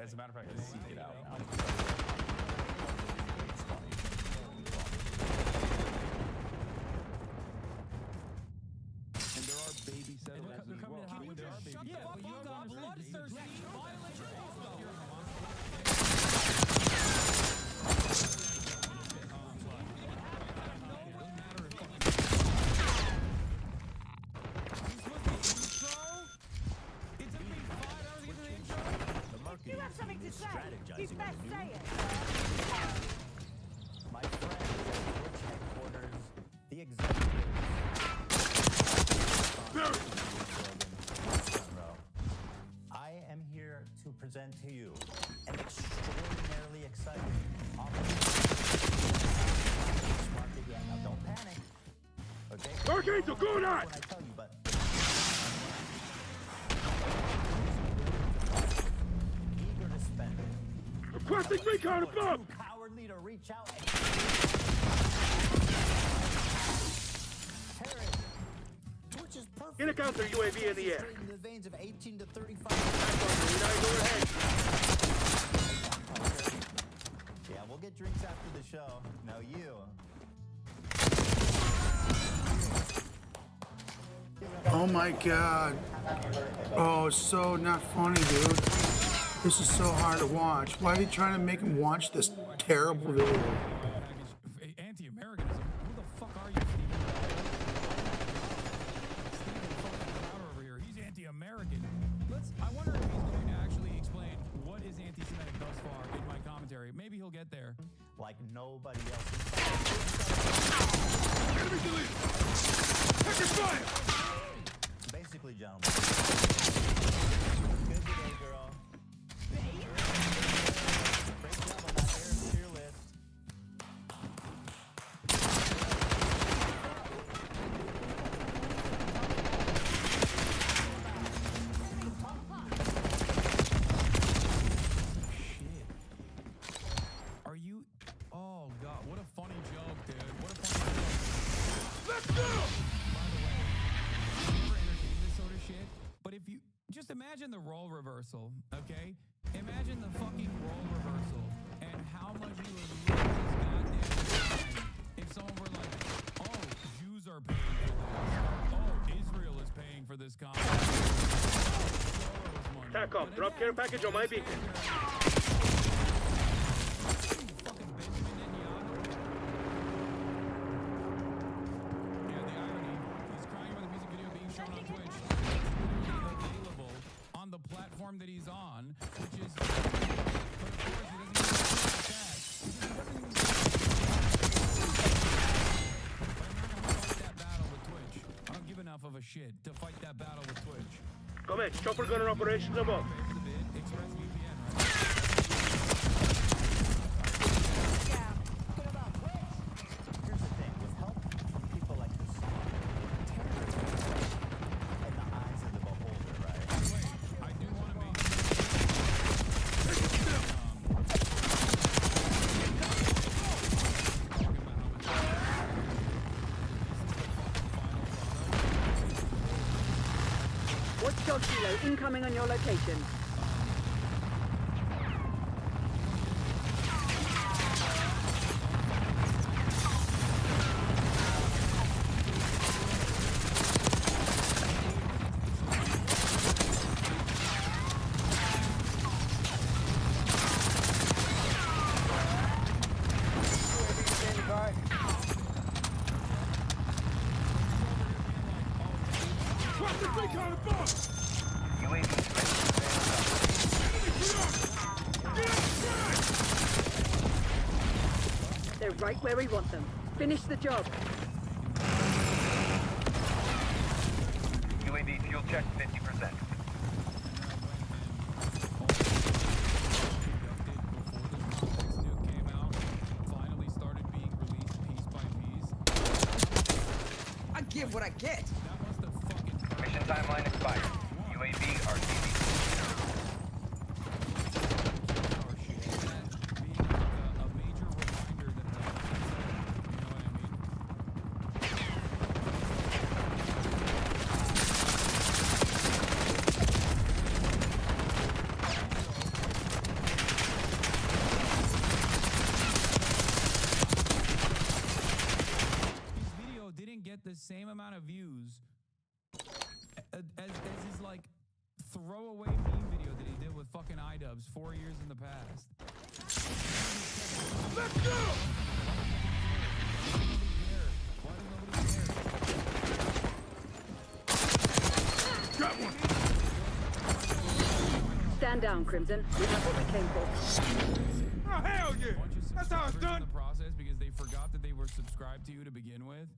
As a matter of fact, I seek it out now. It's funny. And there are baby settlers as well. Can you just shut the fuck up, bloodthirsty, violent You have something to say. You best say it. My friends at Twitch headquarters, the executives. I am here to present to you an extraordinarily exciting opportunity. Market yet. Now don't panic. Okay? Archangel, go on! When I tell you, but eager to spend it. Requesting recon above! Too cowardly to reach out and Twitch is perfect. Get a counter UAV in the air. Straight in the veins of 18 to 35. Yeah, we'll get drinks after the show. Now you. Oh my god. Oh, so not funny, dude. This is so hard to watch. Why are they trying to make him watch this terrible video? Anti-Americanism? Who the fuck are you, Stephen? Stephen fucking Crowder over here. He's anti-American. I wonder if he's going to actually explain what is anti-Semitic thus far in my commentary. Maybe he'll get there. Like nobody else. Enemy deleted! Take your fire! Basically, gentlemen. Good today, girl. Great job on that air tier list. Are you? Oh god, what a funny joke, dude. What a funny joke. Let's go! By the way, I never entertained this sort of shit, but if you just imagine the role reversal, okay? Imagine the fucking role reversal and how much you would lose this goddamn time if someone were like, oh, Jews are paying for this. Oh, Israel is paying for this conflict. TACOM, drop care package on my beacon. Platform that he's on, which is, but of course he doesn't even that. But I'm not gonna fight that battle with Twitch. I don't give enough of a shit to fight that battle with Twitch. Command, chopper gunner operations above. Here's the thing, with help from people like this, terrorism in the eyes of the beholder, right? I do want to make Watch dog kilo incoming on your location. They're right where we want them. Finish the job. UAV fuel check 50%. I give what I get. Mission timeline expired. UAV RTB. 4 years in the past. Let's go! Got one! Stand down, Crimson. We have what we came for. Oh, hell yeah! That's how it's done! In the process because they forgot that they were subscribed to you to begin with.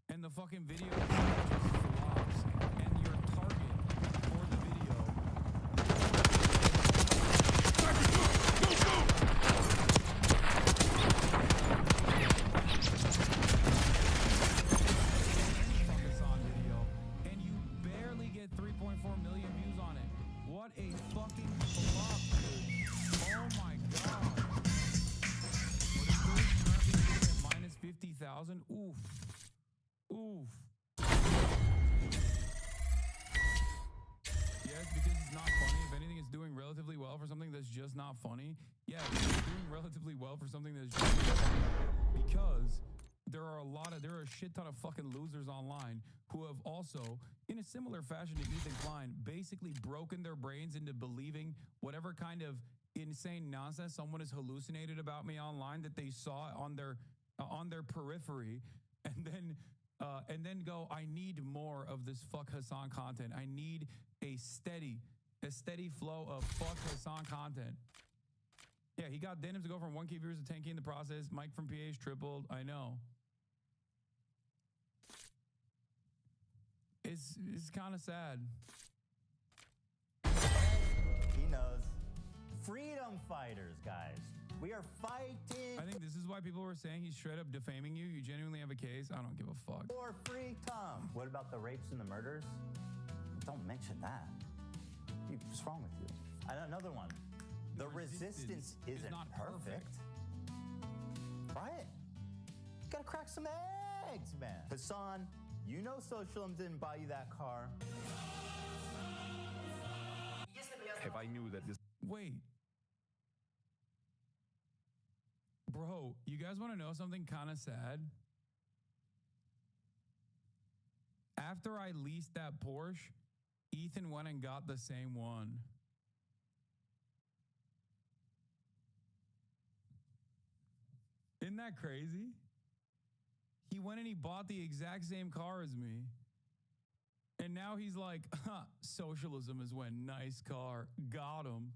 And the fucking video just flops. And your target for the video. Focus on video. And you barely get 3.4 million views on it. What a fucking flop, dude. Oh my god. What is this? Currently sitting at minus 50,000. Oof. Oof. Yes, because it's not funny. If anything, it's doing relatively well for something that's just not funny. Yeah, it's doing relatively well for something that's just not funny. Because there are a shit ton of fucking losers online who have also, in a similar fashion to Ethan Klein, basically broken their brains into believing whatever kind of insane nonsense someone has hallucinated about me online that they saw on their periphery, and then go, I need more of this fuck Hassan content. I need a steady flow of fuck Hassan content. Yeah, he got Denims to go from 1K viewers to 10K in the process. Mike from PH tripled. I know. It's kind of sad. He knows. Freedom fighters, guys. We are fighting. I think this is why people were saying he's straight up defaming you. You genuinely have a case. I don't give a fuck. For freedom. What about the rapes and the murders? Don't mention that. What's wrong with you? And another one. The resistance isn't not perfect. Right? You gotta crack some eggs, man. Hassan, you know Socialism didn't buy you that car. If I knew that this... Wait. Bro, you guys want to know something kind of sad? After I leased that Porsche, Ethan went and got the same one. Isn't that crazy? He went and he bought the exact same car as me. And now he's like, socialism is when nice car. Got him.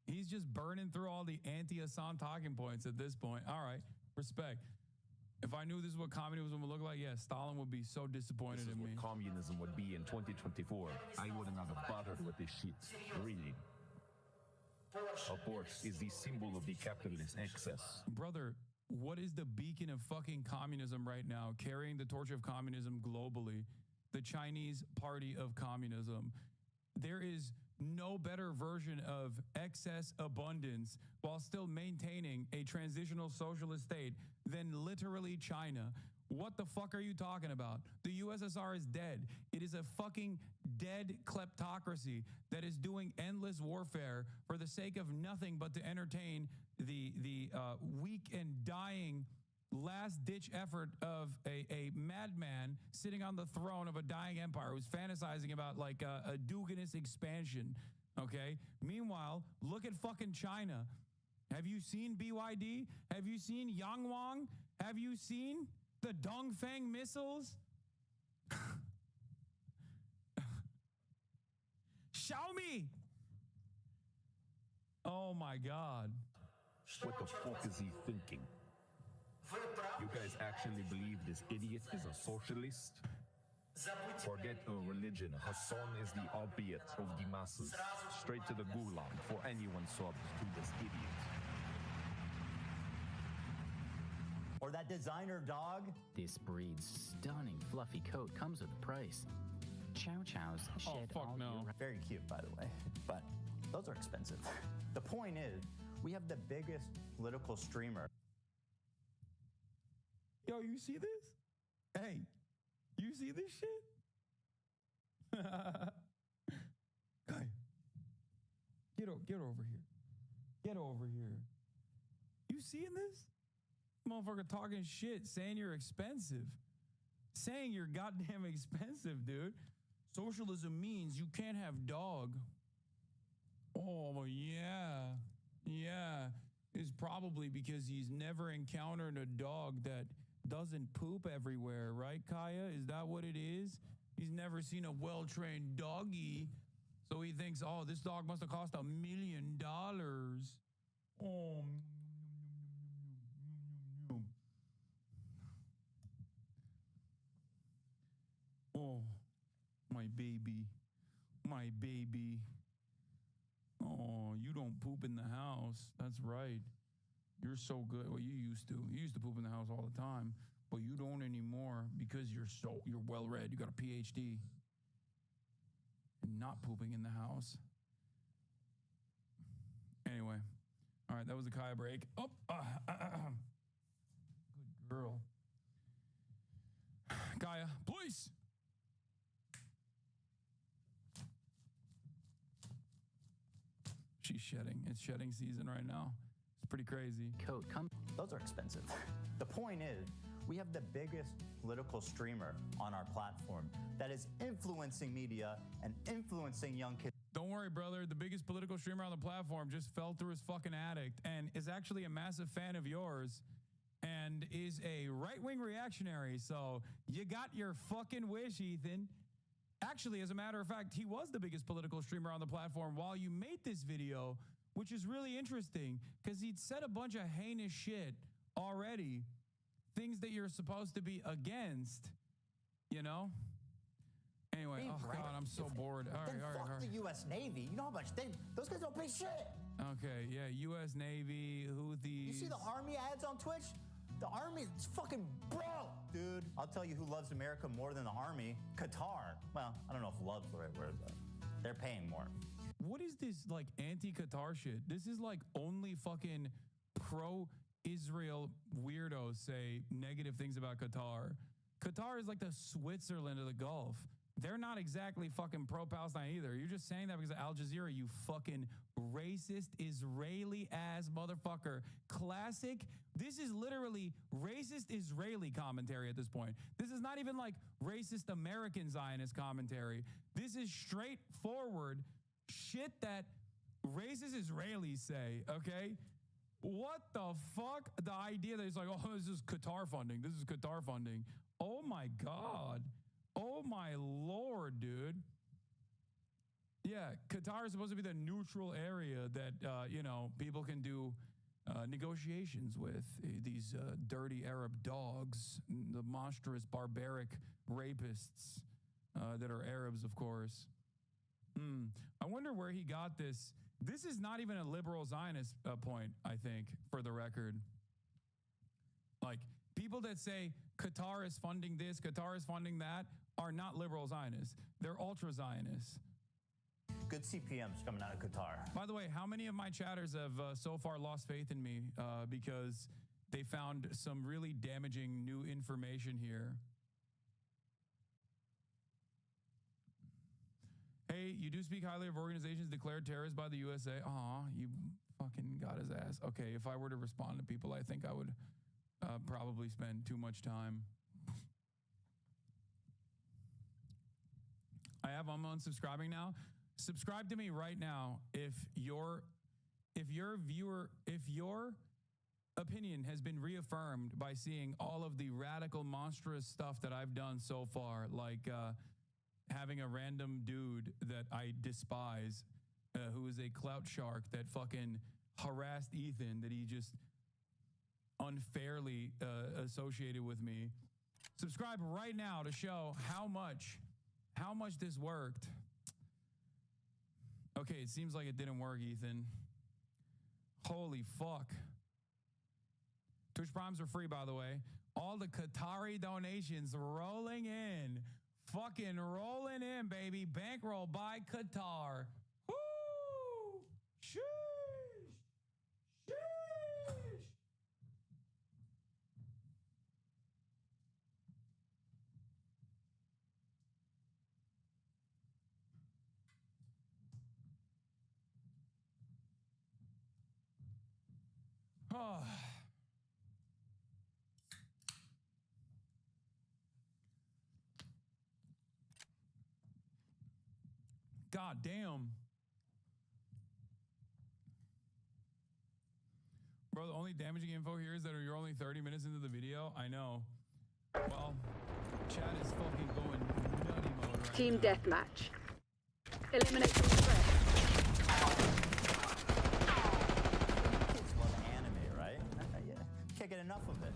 He's just burning through all the anti-Hassan talking points at this point. All right, respect. If I knew this is what communism would look like, yeah, Stalin would be so disappointed in me. What communism would be in 2024. I wouldn't have bothered with this shit. Really. A Porsche is the symbol of the capitalist excess. Brother, what is the beacon of fucking communism right now, carrying the torch of communism globally? The Chinese Party of Communism. There is no better version of excess abundance while still maintaining a transitional socialist state than literally China. What the fuck are you talking about? The USSR is dead. It is a fucking dead kleptocracy that is doing endless warfare for the sake of nothing but to entertain the weak and dying last-ditch effort of a madman sitting on the throne of a dying empire who's fantasizing about like a Duganist expansion, okay? Meanwhile, look at fucking China. Have you seen BYD? Have you seen Yangwang? Have you seen the Dongfeng missiles? Xiaomi! Oh my God. What the fuck is he thinking? You guys actually believe this idiot is a socialist? Forget a religion. Hassan is the opiate of the masses. Straight to the gulag for anyone subs to this idiot. Or that designer dog? This breed's stunning fluffy coat comes with a price. Chow Chows shed all your... Very cute, by the way, but those are expensive. The point is, we have the biggest political streamer. Yo, you see this? Hey, you see this shit? Hey, get over here. Get over here. You seeing this? Motherfucker talking shit, saying you're expensive. Saying you're goddamn expensive, dude. Socialism means you can't have dog. Oh, yeah. probably because he's never encountered a dog that doesn't poop everywhere, right, Kaya? Is that what it is? He's never seen a well-trained doggy, so he thinks, oh, this dog must have cost $1 million. Oh. Oh, my baby. My baby. Oh, you don't poop in the house. That's right. You're so good. Well, you used to. You used to poop in the house all the time, but you don't anymore because you're well-read. You got a PhD in not pooping in the house. Anyway. All right, that was the Kaya break. Oh, good girl. Kaya, please. She's shedding. It's shedding season right now. It's pretty crazy. Coat, come. Those are expensive. The point is, we have the biggest political streamer on our platform that is influencing media and influencing young kids. Don't worry, brother. The biggest political streamer on the platform just fell through his fucking addict and is actually a massive fan of yours and is a right-wing reactionary. So you got your fucking wish, Ethan. Actually, as a matter of fact, he was the biggest political streamer on the platform while you made this video, which is really interesting because he'd said a bunch of heinous shit already, things that you're supposed to be against, you know? Anyway, oh God, I'm so bored. All right, Fuck the U.S. Navy. You know how much those guys don't pay shit. Okay, yeah, U.S. Navy, Houthis. You see the Army ads on Twitch? The Army is fucking broke, dude. I'll tell you who loves America more than the Army. Qatar. Well, I don't know if love's the right word, but they're paying more. What is this, like, anti-Qatar shit? This is like only fucking pro-Israel weirdos say negative things about Qatar. Qatar is like the Switzerland of the Gulf. They're not exactly fucking pro-Palestine either. You're just saying that because of Al Jazeera, you fucking racist Israeli-ass motherfucker. Classic. This is literally racist Israeli commentary at this point. This is not even like racist American Zionist commentary. This is straightforward shit that racist Israelis say, okay? What the fuck? The idea that it's like, oh, this is Qatar funding. This is Qatar funding. Oh my God. Oh my Lord, dude. Yeah, Qatar is supposed to be the neutral area that, you know, people can do negotiations with these dirty Arab dogs, the monstrous, barbaric rapists that are Arabs, of course. I wonder where he got this. This is not even a liberal Zionist point, I think, for the record. Like, people that say Qatar is funding this, Qatar is funding that, are not liberal Zionists. They're ultra Zionists. Good CPMs coming out of Qatar. By the way, how many of my chatters have so far lost faith in me because they found some really damaging new information here? Hey, you do speak highly of organizations declared terrorist by the USA. Aw, you fucking got his ass. Okay, if I were to respond to people, I think I would probably spend too much time. I'm unsubscribing now. Subscribe to me right now if your opinion has been reaffirmed by seeing all of the radical, monstrous stuff that I've done so far, like having a random dude that I despise, who is a clout shark that fucking harassed Ethan, that he just unfairly associated with me. Subscribe right now to show how much this worked. Okay, it seems like it didn't work, Ethan. Holy fuck. Twitch Primes are free, by the way. All the Qatari donations rolling in. Fucking rolling in, baby. Bankroll by Qatar. Woo! Sheesh! Sheesh! Oh. God damn. Bro, the only damaging info here is that you're only 30 minutes into the video. I know. Well, chat is fucking going nutty mode right Team now. deathmatch. Eliminate all threats. Kids love anime, right? Yeah. Can't get enough of it.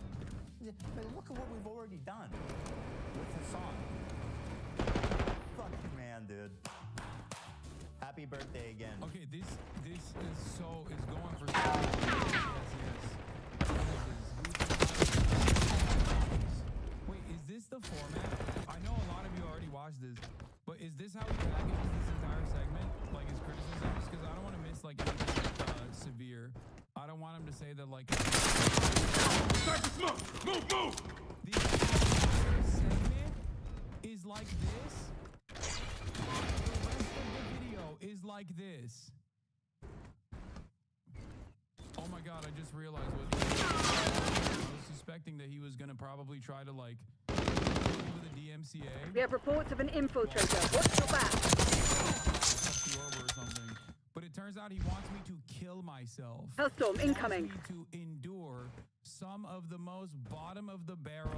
But look at what we've already done with the song. Fucking man, dude. Happy birthday again. Okay, this is going for yes. Wait, is this the format? I know a lot of you already watched this, but is this how he packages this entire segment? Like his criticisms? Because I don't want to miss like anything severe. I don't want him to say that like Start the smoke! Move, move! the entire segment is like this. The rest of the video is like this. Oh my god, I just realized what I was suspecting that he was gonna probably try to like with the DMCA. We have reports of an infiltrator. Watch your back. Or something. But it turns out he wants me to kill myself. Hellstorm incoming. He wants me to endure some of the most bottom of the barrel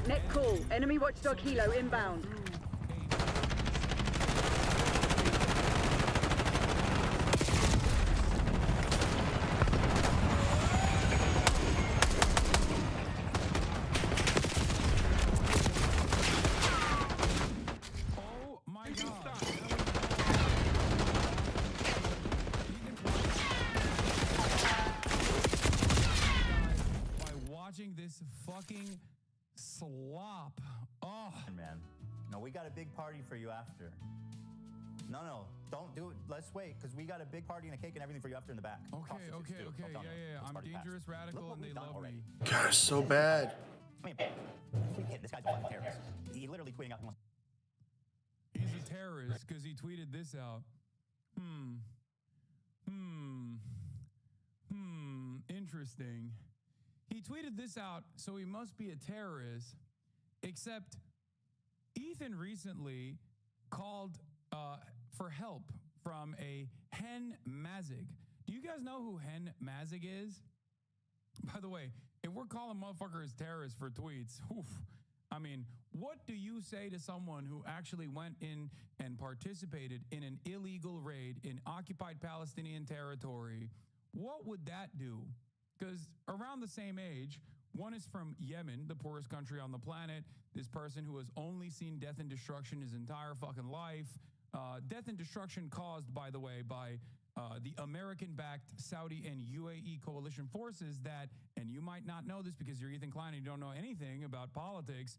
Net call. Enemy watchdog Hilo inbound. Oh my god. By watching this fucking slop. Oh Man. No, we got a big party for you after. No, don't do it. Let's wait, because we got a big party and a cake and everything for you after in the back. Okay, yeah. I'm dangerous, radical, and they love me. God, it's so bad. I mean, this guy's a fucking terrorist. He literally tweeting out. He's a terrorist because he tweeted this out. Interesting. He tweeted this out, so he must be a terrorist. Except Ethan recently called for help from a Hen Mazig. Do you guys know who Hen Mazig is? By the way, if we're calling motherfuckers terrorists for tweets, oof, I mean, what do you say to someone who actually went in and participated in an illegal raid in occupied Palestinian territory? What would that do? Because around the same age, one is from Yemen, the poorest country on the planet. This person who has only seen death and destruction his entire fucking life. Death and destruction caused, by the way, by the American-backed Saudi and UAE coalition forces that, and you might not know this because you're Ethan Klein and you don't know anything about politics,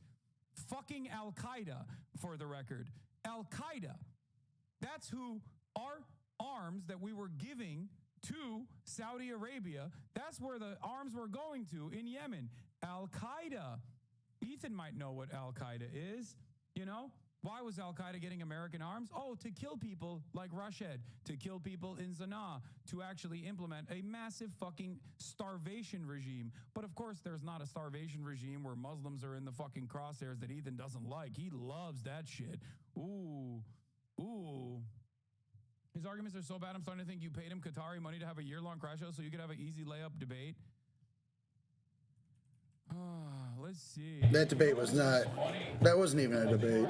fucking Al-Qaeda, for the record. Al-Qaeda. That's who our arms that we were giving to Saudi Arabia, that's where the arms were going to in Yemen. Al-Qaeda. Ethan might know what Al-Qaeda is, you know? Why was Al-Qaeda getting American arms? Oh, to kill people like Rashid, to kill people in Sana'a, to actually implement a massive fucking starvation regime. But of course, there's not a starvation regime where Muslims are in the fucking crosshairs that Ethan doesn't like. He loves that shit. Ooh. His arguments are so bad, I'm starting to think you paid him Qatari money to have a year-long crash show so you could have an easy layup debate. Let's see. That debate was not. That wasn't even a debate.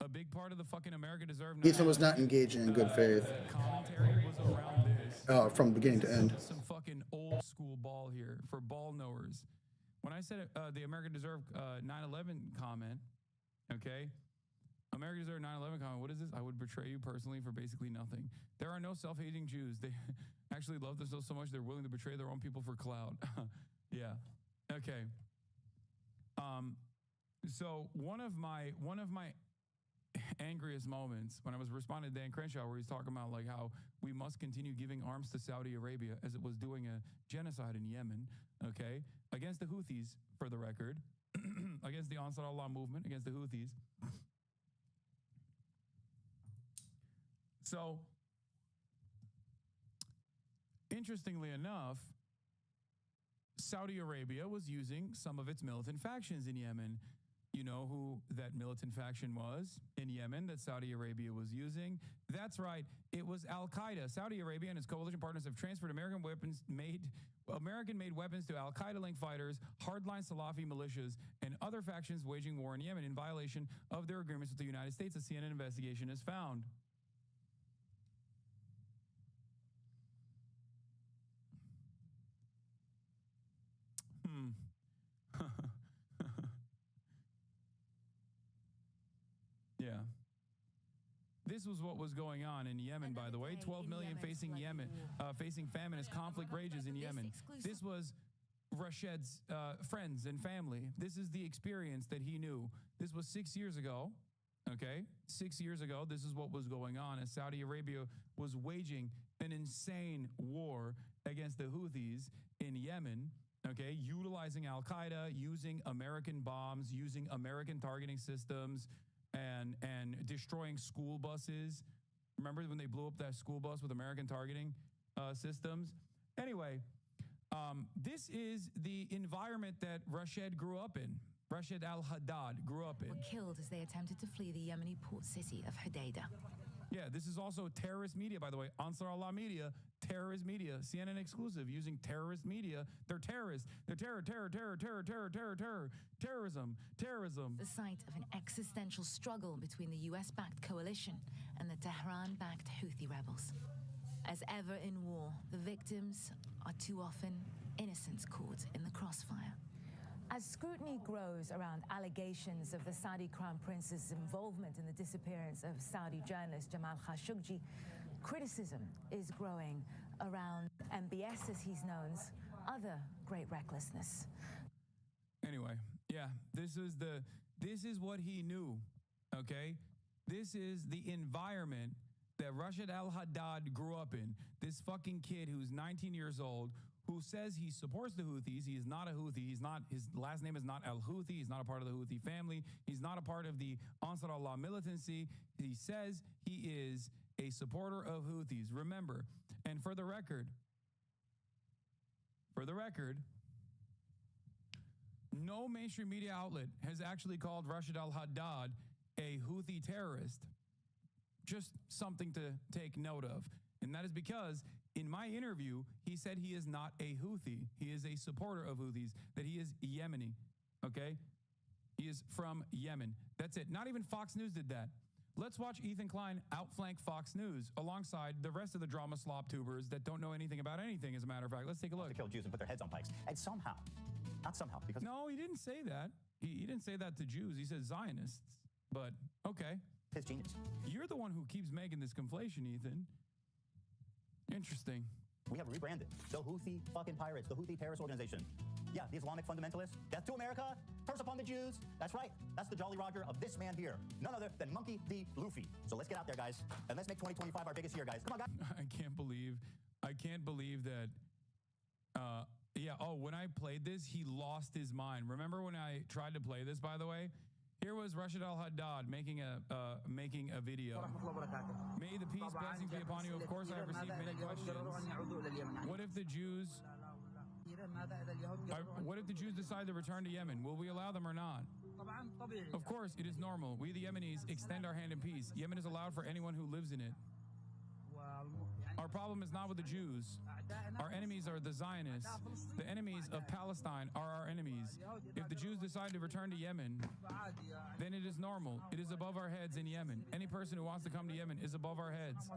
A big part of the fucking America Deserve. Ethan was not engaging in good faith. Commentary was around this. Oh, from beginning to end. Some fucking old school ball here for ball knowers. When I said the America Deserve 9/11 comment, okay? America Deserve 9/11 comment. What is this? I would betray you personally for basically nothing. There are no self-hating Jews. They actually love themselves so much they're willing to betray their own people for clout. Yeah. Okay. So one of my angriest moments when I was responding to Dan Crenshaw, where he's talking about like how we must continue giving arms to Saudi Arabia as it was doing a genocide in Yemen, okay, against the Houthis, for the record, against the Ansar Allah movement, against the Houthis. So, interestingly enough, Saudi Arabia was using some of its militant factions in Yemen. You know who that militant faction was in Yemen that Saudi Arabia was using? That's right. It was Al-Qaeda. Saudi Arabia and its coalition partners have transferred American-made weapons to Al-Qaeda-linked fighters, hardline Salafi militias, and other factions waging war in Yemen in violation of their agreements with the United States, a CNN investigation has found. Yeah. This was what was going on in Yemen, by the way. 12 million facing famine as conflict rages in Yemen. This was Rashid's friends and family. This is the experience that he knew. This was 6 years ago. Okay, 6 years ago, this is what was going on as Saudi Arabia was waging an insane war against the Houthis in Yemen. Okay, utilizing Al-Qaeda, using American bombs, using American targeting systems, and destroying school buses. Remember when they blew up that school bus with American targeting systems? Anyway, this is the environment that Rashid grew up in. Rashid al-Haddad grew up in. Were killed as they attempted to flee the Yemeni port city of Hodeidah. Yeah, this is also terrorist media, by the way. Ansar Allah Media, terrorist media, CNN exclusive, using terrorist media. They're terrorists. They're terrorism. The site of an existential struggle between the US-backed coalition and the Tehran-backed Houthi rebels. As ever in war, the victims are too often innocents caught in the crossfire. As scrutiny grows around allegations of the Saudi Crown Prince's involvement in the disappearance of Saudi journalist Jamal Khashoggi, criticism is growing around MBS, as he's known's other great recklessness. Anyway, yeah, this is what he knew, okay? This is the environment that Rashid al-Haddad grew up in. This fucking kid who's 19 years old, who says he supports the Houthis. He is not a Houthi. His last name is not al-Houthi. He's not a part of the Houthi family. He's not a part of the Ansar Allah militancy. He says he is a supporter of Houthis. Remember, and for the record, no mainstream media outlet has actually called Rashid al-Haddad a Houthi terrorist. Just something to take note of. And that is because in my interview, he said he is not a Houthi. He is a supporter of Houthis, that he is Yemeni, okay? He is from Yemen. That's it. Not even Fox News did that. Let's watch Ethan Klein outflank Fox News alongside the rest of the drama slop tubers that don't know anything about anything, as a matter of fact. Let's take a look. To kill Jews and put their heads on pikes. And somehow, not somehow, because... No, he didn't say that. He didn't say that to Jews. He said Zionists. But, okay. His genius. You're the one who keeps making this conflation, Ethan. Interesting. We have rebranded the Houthi fucking pirates, the Houthi terrorist organization. Yeah, the Islamic fundamentalists. Death to America, curse upon the Jews. That's right. That's the Jolly Roger of this man here. None other than Monkey D. Luffy. So let's get out there, guys, and let's make 2025 our biggest year, guys. Come on, guys. I can't believe that. Yeah. Oh, when I played this, he lost his mind. Remember when I tried to play this? By the way. Here was Rashid al-Haddad making a video. May the peace, blessings be upon you. Of course, I have received many questions. What if the Jews decide to return to Yemen? Will we allow them or not? Of course, it is normal. We, the Yemenis, extend our hand in peace. Yemen is allowed for anyone who lives in it. Our problem is not with the Jews. Our enemies are the Zionists. The enemies of Palestine are our enemies. If the Jews decide to return to Yemen, then it is normal. It is above our heads in Yemen. Any person who wants to come to Yemen is above our heads.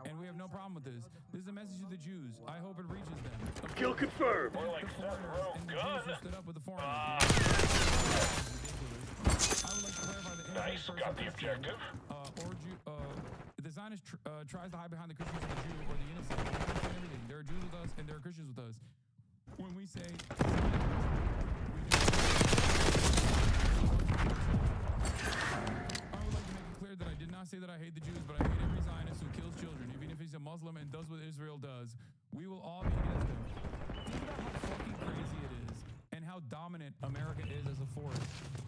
And we have no problem with this. This is a message to the Jews. I hope it reaches them. Kill confirmed. More like Seth Rowe gun. Stood up with the foreigners. I would like to clarify that nice, got the objective. The Zionist tries to hide behind the Christians and the Jew or the innocent. Everything. There are Jews with us and there are Christians with us. When we say I would like to make it clear that I did not say that I hate the Jews, but I hate every Zionist who kills children, even if he's a Muslim and does what Israel does. We will all be against him. Think about how fucking crazy it is and how dominant America is as a force.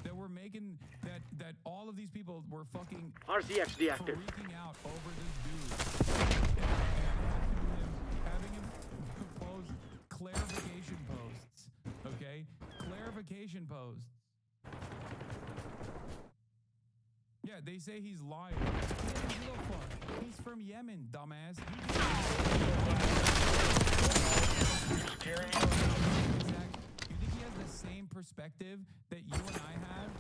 That we're making that all of these people were fucking RCX deactive. Freaking out over this dude and having him post clarification posts. Okay? Clarification posts. Yeah, they say he's lying. He's from Yemen, dumbass. Exactly. You think he has the same perspective that you and I have?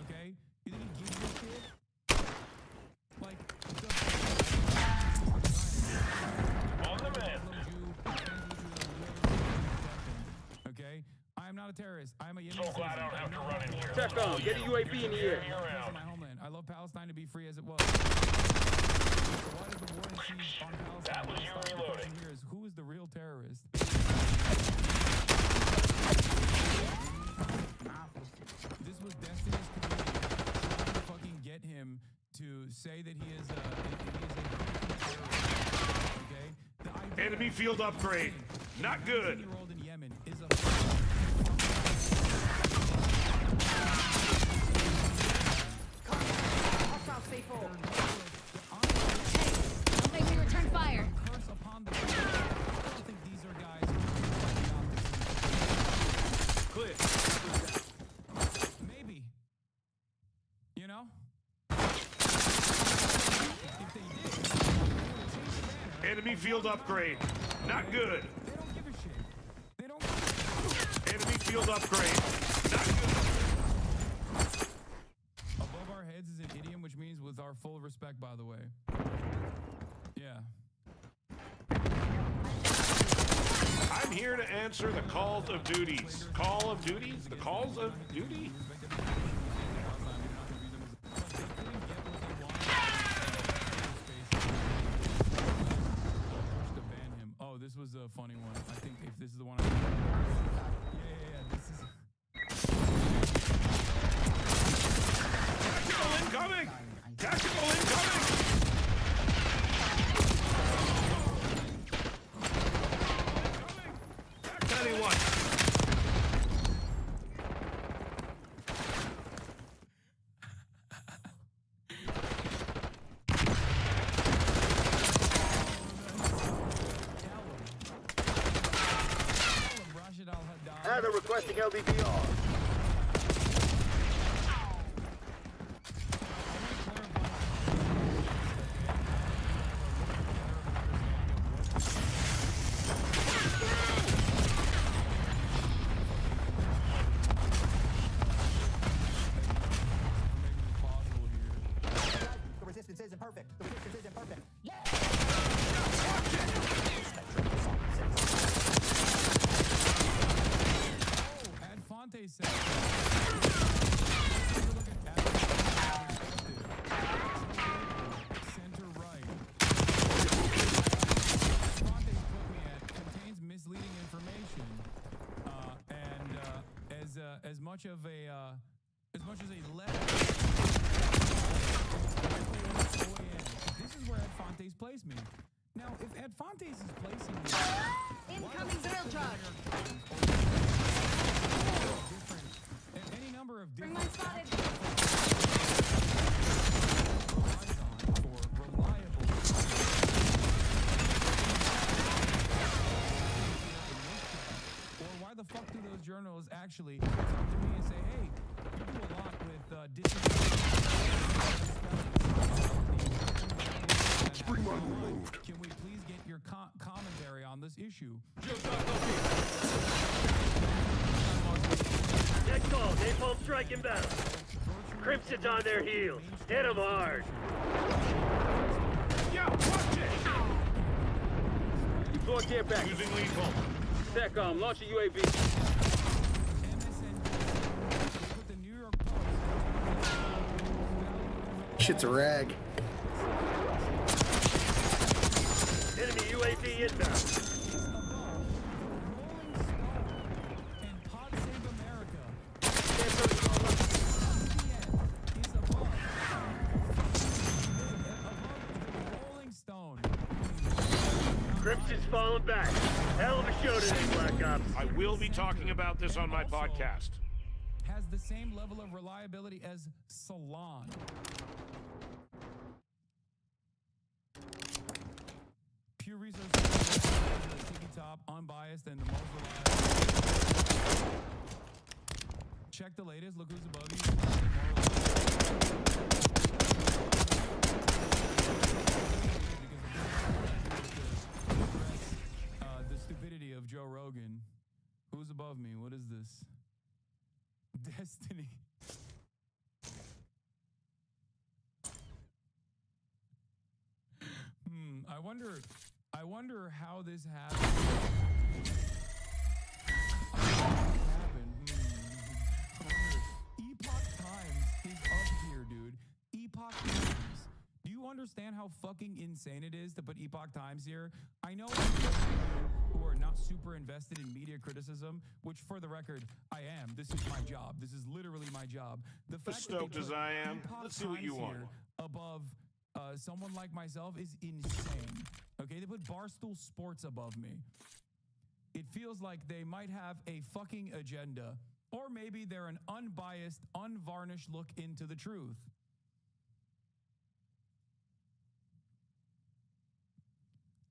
Okay? You think he gives a shit? Like, On the man. Okay? I am not a terrorist. I am a Yemeni So glad I don't have to run in here. TechCom, get a UAV in the air. This is my homeland. I love Palestine to be free as it was. So why does the war and siege on Palestine? That was you reloading. Years? Who is the real terrorist? This was Destiny's community trying to fucking get him to say that he is a terrorist. Okay? The idea Enemy field upgrade. Not good. 19-year-old in Yemen is a Hostile C4. Hey, we return fire. curse upon the I don't think these are guys who Clear. maybe. You know? If they did, Enemy field upgrade. Not good. they don't give a shit. They don't Enemy field upgrade. Not good. Above our heads is an idiom, which means with our full respect, by the way. Yeah. I'm here to answer the calls of duties. Call of duties? The calls of duty? To ban him. Oh, this was a funny one. I think if this is the one yeah. This is Tactical incoming! Tactical incoming! Anyone? Rashid al-Haddad. Adder requesting LDVR. The resistance isn't perfect. The resistance isn't perfect. Ad Fonte said. Center right. Fonte put me at contains misleading information, and as much as a letter. This is where Ad Fontes placed me. Now, if Ad Fontes is placing me, Incoming drill charge. any number of Bring different my spotted. for reliable. Or why the fuck do those journals actually come to me and say, hey, you do a lot with disinformation. Can we please get your commentary on this issue? Next call, napalm strike inbound. Crimson's on their heels. Hit them hard. Yeah, watch it! Deploy care back. Using lethal. TechCom, launch a UAV. Shit's a rag. Enemy UAV inbound. Crimson's falling back. Hell of a show today, Black Ops. I will be talking about this on my podcast. Has the same level of reliability as Salon. Pew Research Tiki Top, unbiased, and the most reliable. Check the latest. Look who's above you. The stupidity of Joe Rogan. Who's above me? What is this? Destiny. I wonder how this happened. Epoch Times is up here, dude. Epoch Times. Do you understand how fucking insane it is to put Epoch Times here? I know who are not super invested in media criticism, which for the record, I am. This is my job. This is literally my job. The fact Stoked that as I am. Epoch Let's see what you Times want. here above someone like myself is insane. Okay, they put Barstool Sports above me. It feels like they might have a fucking agenda, or maybe they're an unbiased, unvarnished look into the truth.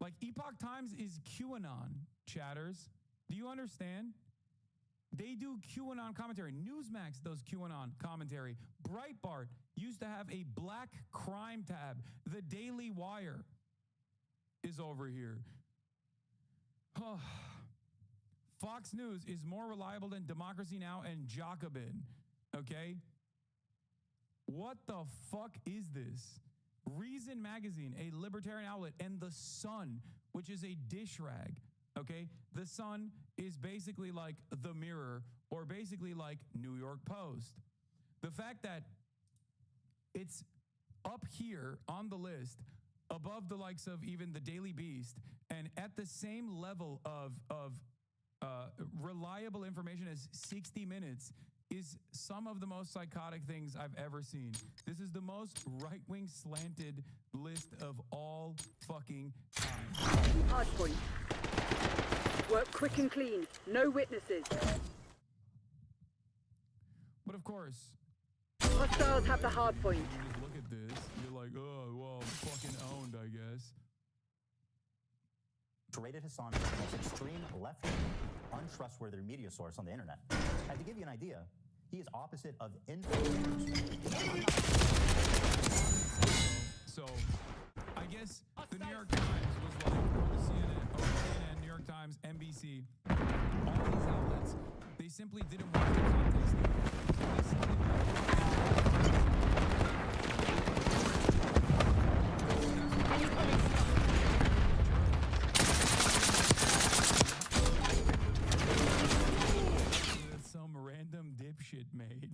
Like, Epoch Times is QAnon, chatters. Do you understand? They do QAnon commentary. Newsmax does QAnon commentary. Breitbart used to have a black crime tab. The Daily Wire is over here. Fox News is more reliable than Democracy Now! And Jacobin. Okay? What the fuck is this? Reason Magazine, a libertarian outlet, and The Sun, which is a dish rag. Okay? The Sun is basically like The Mirror, or basically like New York Post. The fact that it's up here on the list, above the likes of even the Daily Beast, and at the same level of reliable information as 60 Minutes, is some of the most psychotic things I've ever seen. This is the most right-wing slanted list of all fucking time. Hard point. Work quick and clean. No witnesses. But of course, hostiles have the hard point. you just look at this, you're like, oh, well, fucking owned, I guess. Rated Hassan as the most extreme left, untrustworthy media source on the internet. And to give you an idea, he is opposite of So, I guess the New York Times was like, or the CNN, New York Times, NBC, all these outlets, they simply didn't want the contest. They simply some random dipshit made.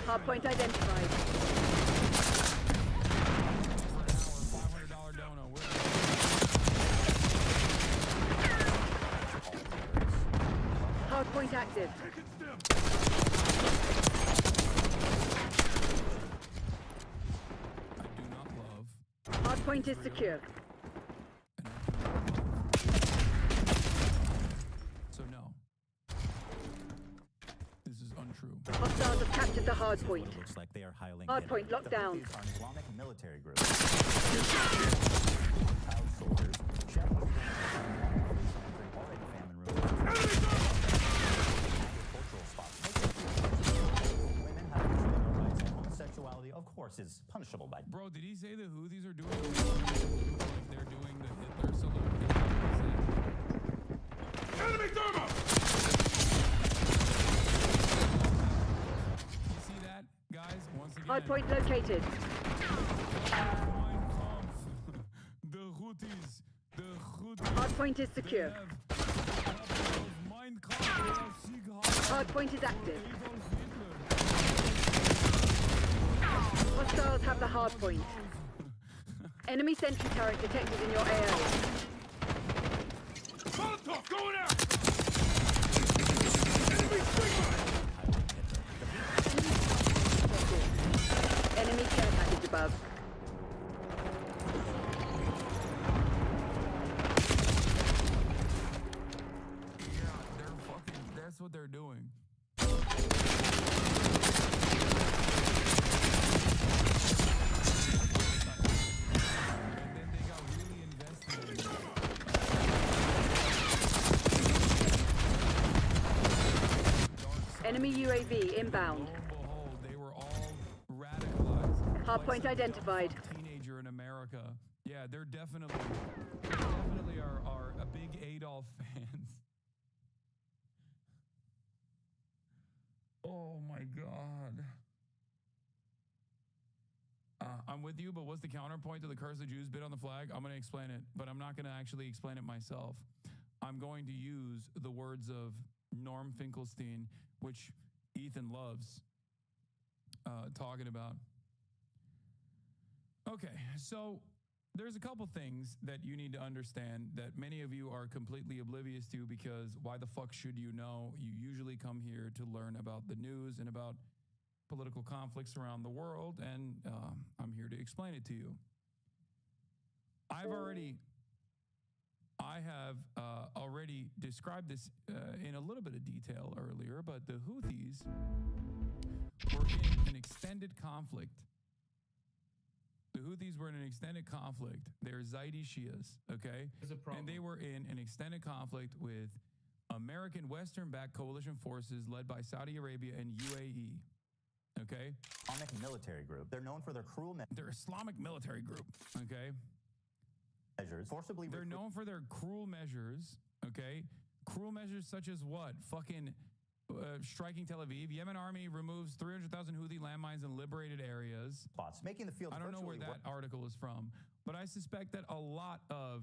Hardpoint identified. $500 dono. Hardpoint active. I do not love. Hardpoint is secure. So no. This is untrue. Hostiles have captured the hardpoint. Looks like they are hiling Hardpoint locked down. Houthis are an Islamic military group. Child soldiers, shepherds, already famine ruins. Agricultural spots. Women have traditional rights, and homosexuality, of course, is punishable by. Bro, did he say the Houthis are doing like they're doing the Hitler salute? Enemy thermal! You see that, guys? Once again. Hardpoint located. The Houthis. The Houthis. Hardpoint is secure. Hardpoint is active. Hostiles have the hardpoint. Enemy sentry turret detected in your AO. Molotov going out! Enemy Enemy care package above. Yeah, they're fucking. That's what they're doing. Enemy UAV inbound. Lo and behold, they Hardpoint identified. Teenager in America. Yeah, they're definitely are a big Adolf fans. Oh my God. I'm with you, but what's the counterpoint to the curse the Jews bit on the flag? I'm going to explain it, but I'm not going to actually explain it myself. I'm going to use the words of Norm Finkelstein, which Ethan loves talking about. Okay, so there's a couple things that you need to understand that many of you are completely oblivious to, because why the fuck should you know? You usually come here to learn about the news and about political conflicts around the world, and I'm here to explain it to you. I have already described this in a little bit of detail earlier, but the Houthis were in an extended conflict. The Houthis were in an extended conflict. They're Zaidi Shias, okay? And they were in an extended conflict with American Western-backed coalition forces led by Saudi Arabia and UAE. Okay? Islamic military group. They're known for their cruel They're Islamic military group. Okay? measures. Forcibly. They're known for their cruel measures. Okay? Cruel measures such as what? Fucking striking Tel Aviv. Yemen army removes 300,000 Houthi landmines in liberated areas. Spots, making the field. I don't know where that article is from, but I suspect that a lot of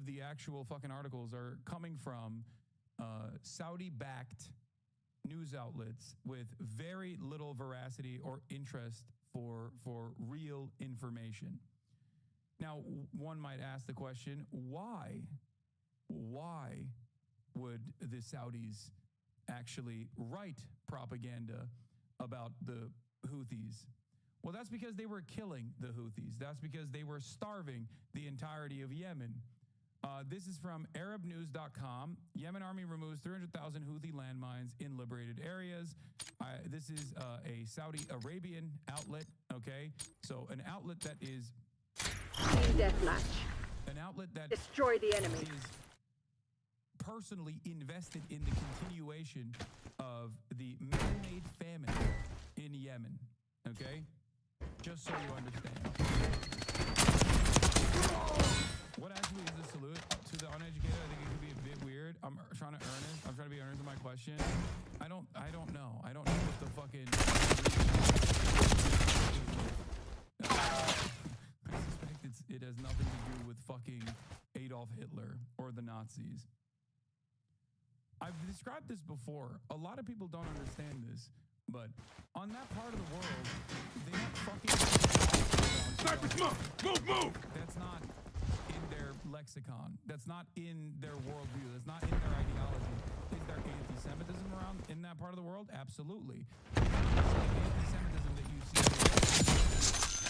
the actual fucking articles are coming from Saudi-backed news outlets with very little veracity or interest for real information. Now, one might ask the question, why would the Saudis actually write propaganda about the Houthis? Well, that's because they were killing the Houthis. That's because they were starving the entirety of Yemen. This is from ArabNews.com. Yemen army removes 300,000 Houthi landmines in liberated areas. This is a Saudi Arabian outlet, okay? So an outlet that is... Deathmatch. An outlet that... Destroy the enemy. ...is personally invested in the continuation of the man-made famine in Yemen, okay? Just so you understand. What actually is a salute to the uneducated? I think it could be a bit weird. I'm trying to be earnest in my question. I don't know. I don't know what the fucking... I suspect it has nothing to do with fucking Adolf Hitler or the Nazis. I've described this before. A lot of people don't understand this, but on that part of the world, they don't fucking... Sniper, move! That's not in their lexicon. That's not in their worldview. That's not in their ideology. Is there anti-Semitism around in that part of the world? Absolutely. The anti-Semitism that you see,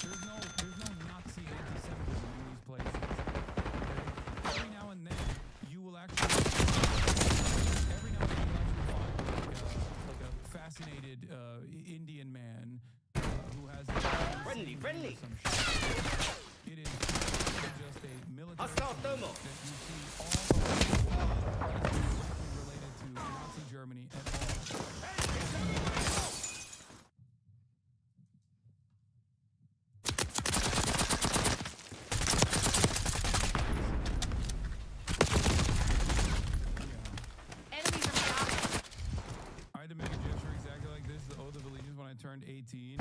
there's no Nazi anti-Semitism in these places. Okay? Every now and then, you will actually find like a fascinated Indian man who has friendly. It is just a military that you see all over the world related to Nazi Germany at all. I had to make a gesture exactly like this, the Oath of Allegiance, when I turned 18.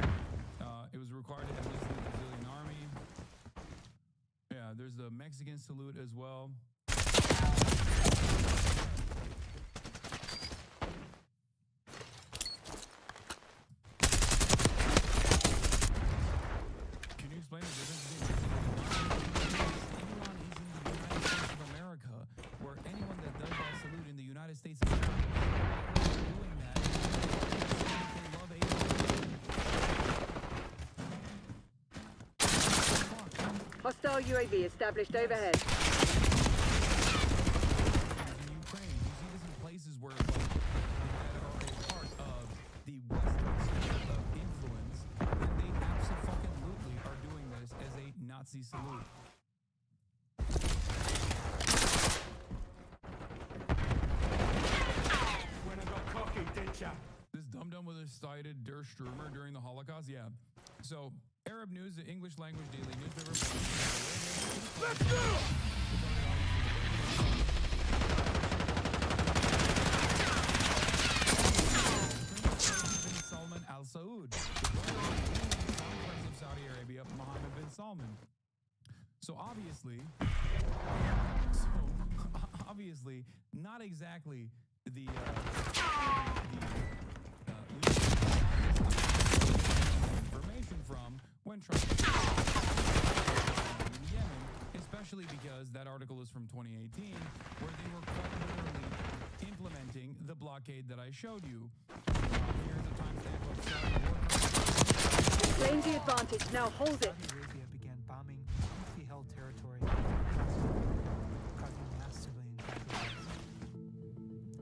It was required to enlist in the Brazilian army. Yeah, there's the Mexican salute as well. Can you explain the difference between anyone is in the United States of America, where anyone that does that salute in the United States of America doing that, they love Hostile UAV established overhead. In Ukraine, you see this in places where that are a part of the Western sphere of influence, and they absolutely are doing this as a Nazi salute. When I got This dum-dum was cited Der Stürmer during the Holocaust? Yeah. So, Arab News, the English language daily newspaper. Let's go! Salman Al Saud, the Prince of Saudi Arabia, Mohammed bin Salman. So obviously, not exactly the information from when Trump in Yemen, especially because that article is from 2018, where they were quite literally implementing the blockade that I showed you. Here's a timestamp of Claim the advantage, now hold it. Saudi Arabia began bombing Houthi-held territory, causing mass civilian casualties.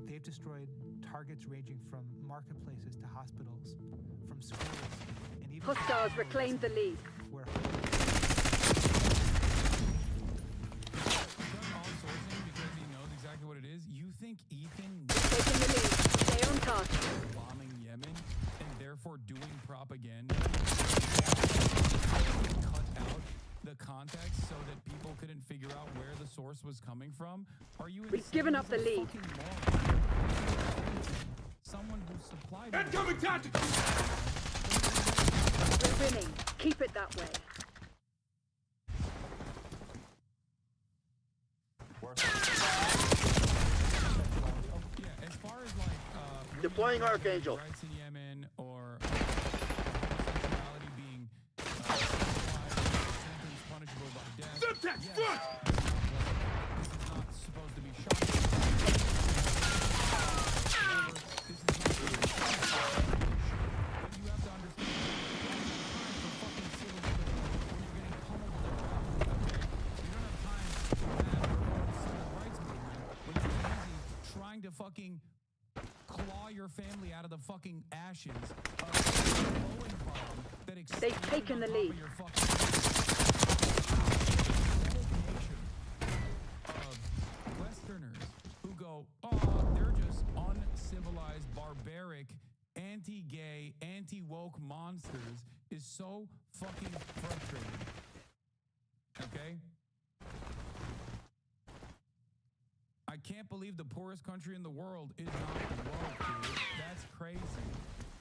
They've destroyed targets ranging from marketplaces to hospitals, from schools, and even hostiles reclaimed the lead. Where because he knows exactly what it is. You think Ethan taking the lead? Stay on task. Bombing Yemen and therefore doing propaganda cut out the context so that people couldn't figure out where the source was coming from? Are you? We've given up the lead. Someone who supplied. Incoming tactical. We're winning. Keep it that way. Yeah, as far as like deploying Archangel. Rights in Yemen or sexuality being sentence punishable by death. Subtext, yes, foot! This is not supposed to be shocking. This is not but you have to understand for fucking civil when you're getting pummeled to the ground, okay? You don't have time for that civil rights movement when you're busy trying to fucking claw your family out of the fucking ashes of a glowing bomb that they've taken the lead. Your fucking of Westerners who go, oh, they're just uncivilized, barbaric, anti-gay, anti-woke monsters is so fucking frustrating. Okay? I can't believe the poorest country in the world is not woke, dude. That's crazy.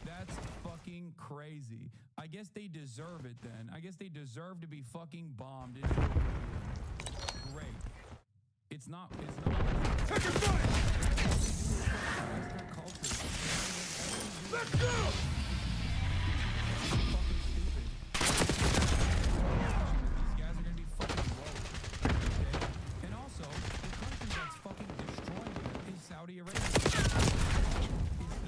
That's fucking crazy. I guess they deserve it then. I guess they deserve to be fucking bombed into oblivion. Great. It's not. Take your fire! Let's go! Fucking stupid. These guys are gonna be fucking woke. Okay? And also, the country that's fucking destroying it is Saudi Arabia. Is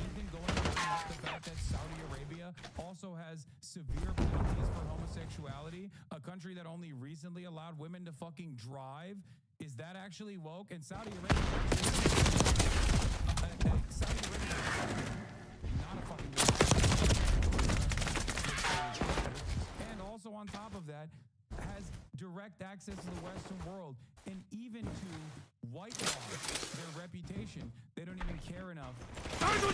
Ethan going to bring up the fact that Saudi Arabia also has severe penalties for homosexuality? A country that only recently allowed women to fucking drive? Is that actually woke? And Saudi Arabia Saudi Arabia not a fucking and also on top of that has direct access to the Western world and even to whitewash their reputation. They don't even care enough to launder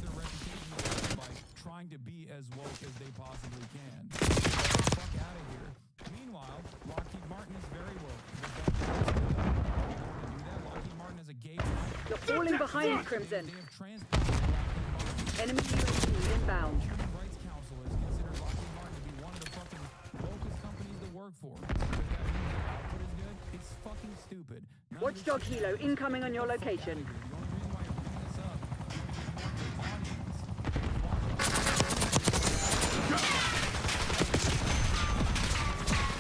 their reputation by trying to be as woke as they possibly can. Get the fuck out of here. Meanwhile, Lockheed Martin is very woke. Lockheed Martin is a gay. You're falling behind, Crimson. Enemy UAV inbound. Human Rights Council has considered Lockheed Martin to be one of the fucking wokest companies to work for. Does that mean the output is good? It's fucking stupid. Watchdog Helo incoming on your location. The only reason why you're bringing this up is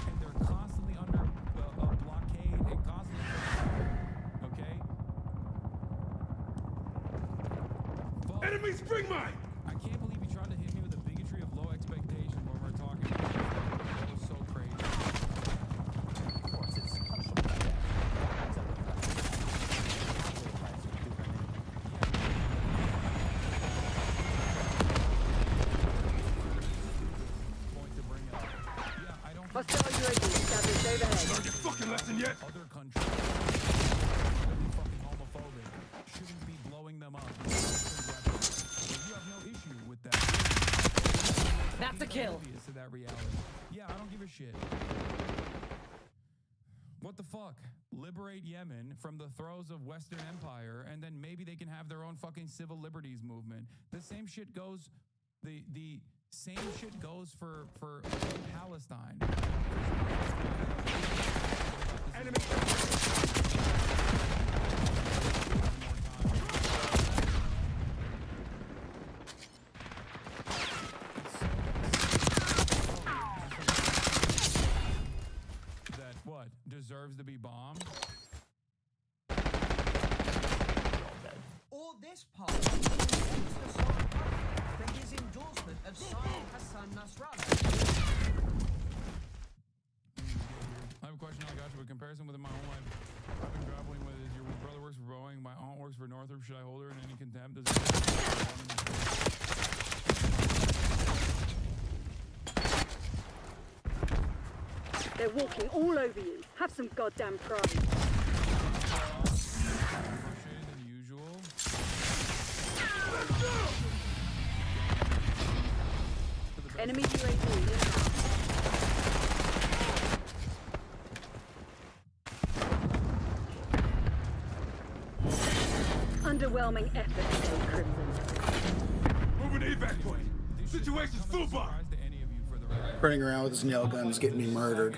and they're constantly under a blockade and constantly okay? Enemy spring mine! I can't believe you tried to hit me with the bigotry of low expectations when we're talking about this. That was so crazy. Of course, it's punishable by death. Point to bring up. Yeah, I don't. Hostile UAV established overhead. Learned your fucking lesson yet? Other countries fucking homophobic shouldn't be blowing them That's a kill. oblivious to that reality. Yeah, I don't give a shit. What the fuck? Liberate Yemen from the throes of Western Empire, and then maybe they can have their own fucking civil liberties movement. The same shit goes. The same shit goes for Palestine. Enemy. That what deserves to be bombed. All this part from his endorsement of Sayyid Hassan Nasrallah. I have a question I got you. In comparison with my own life, I've been grappling with is your brother works for Boeing, my aunt works for Northrop. Should I hold her in any contempt? They're walking all over you. Have some goddamn pride. Enemy UAV inbound. Underwhelming effort today, Crimson. Moving to evac point. Situation's full bar. Running around with his nail guns, getting me murdered.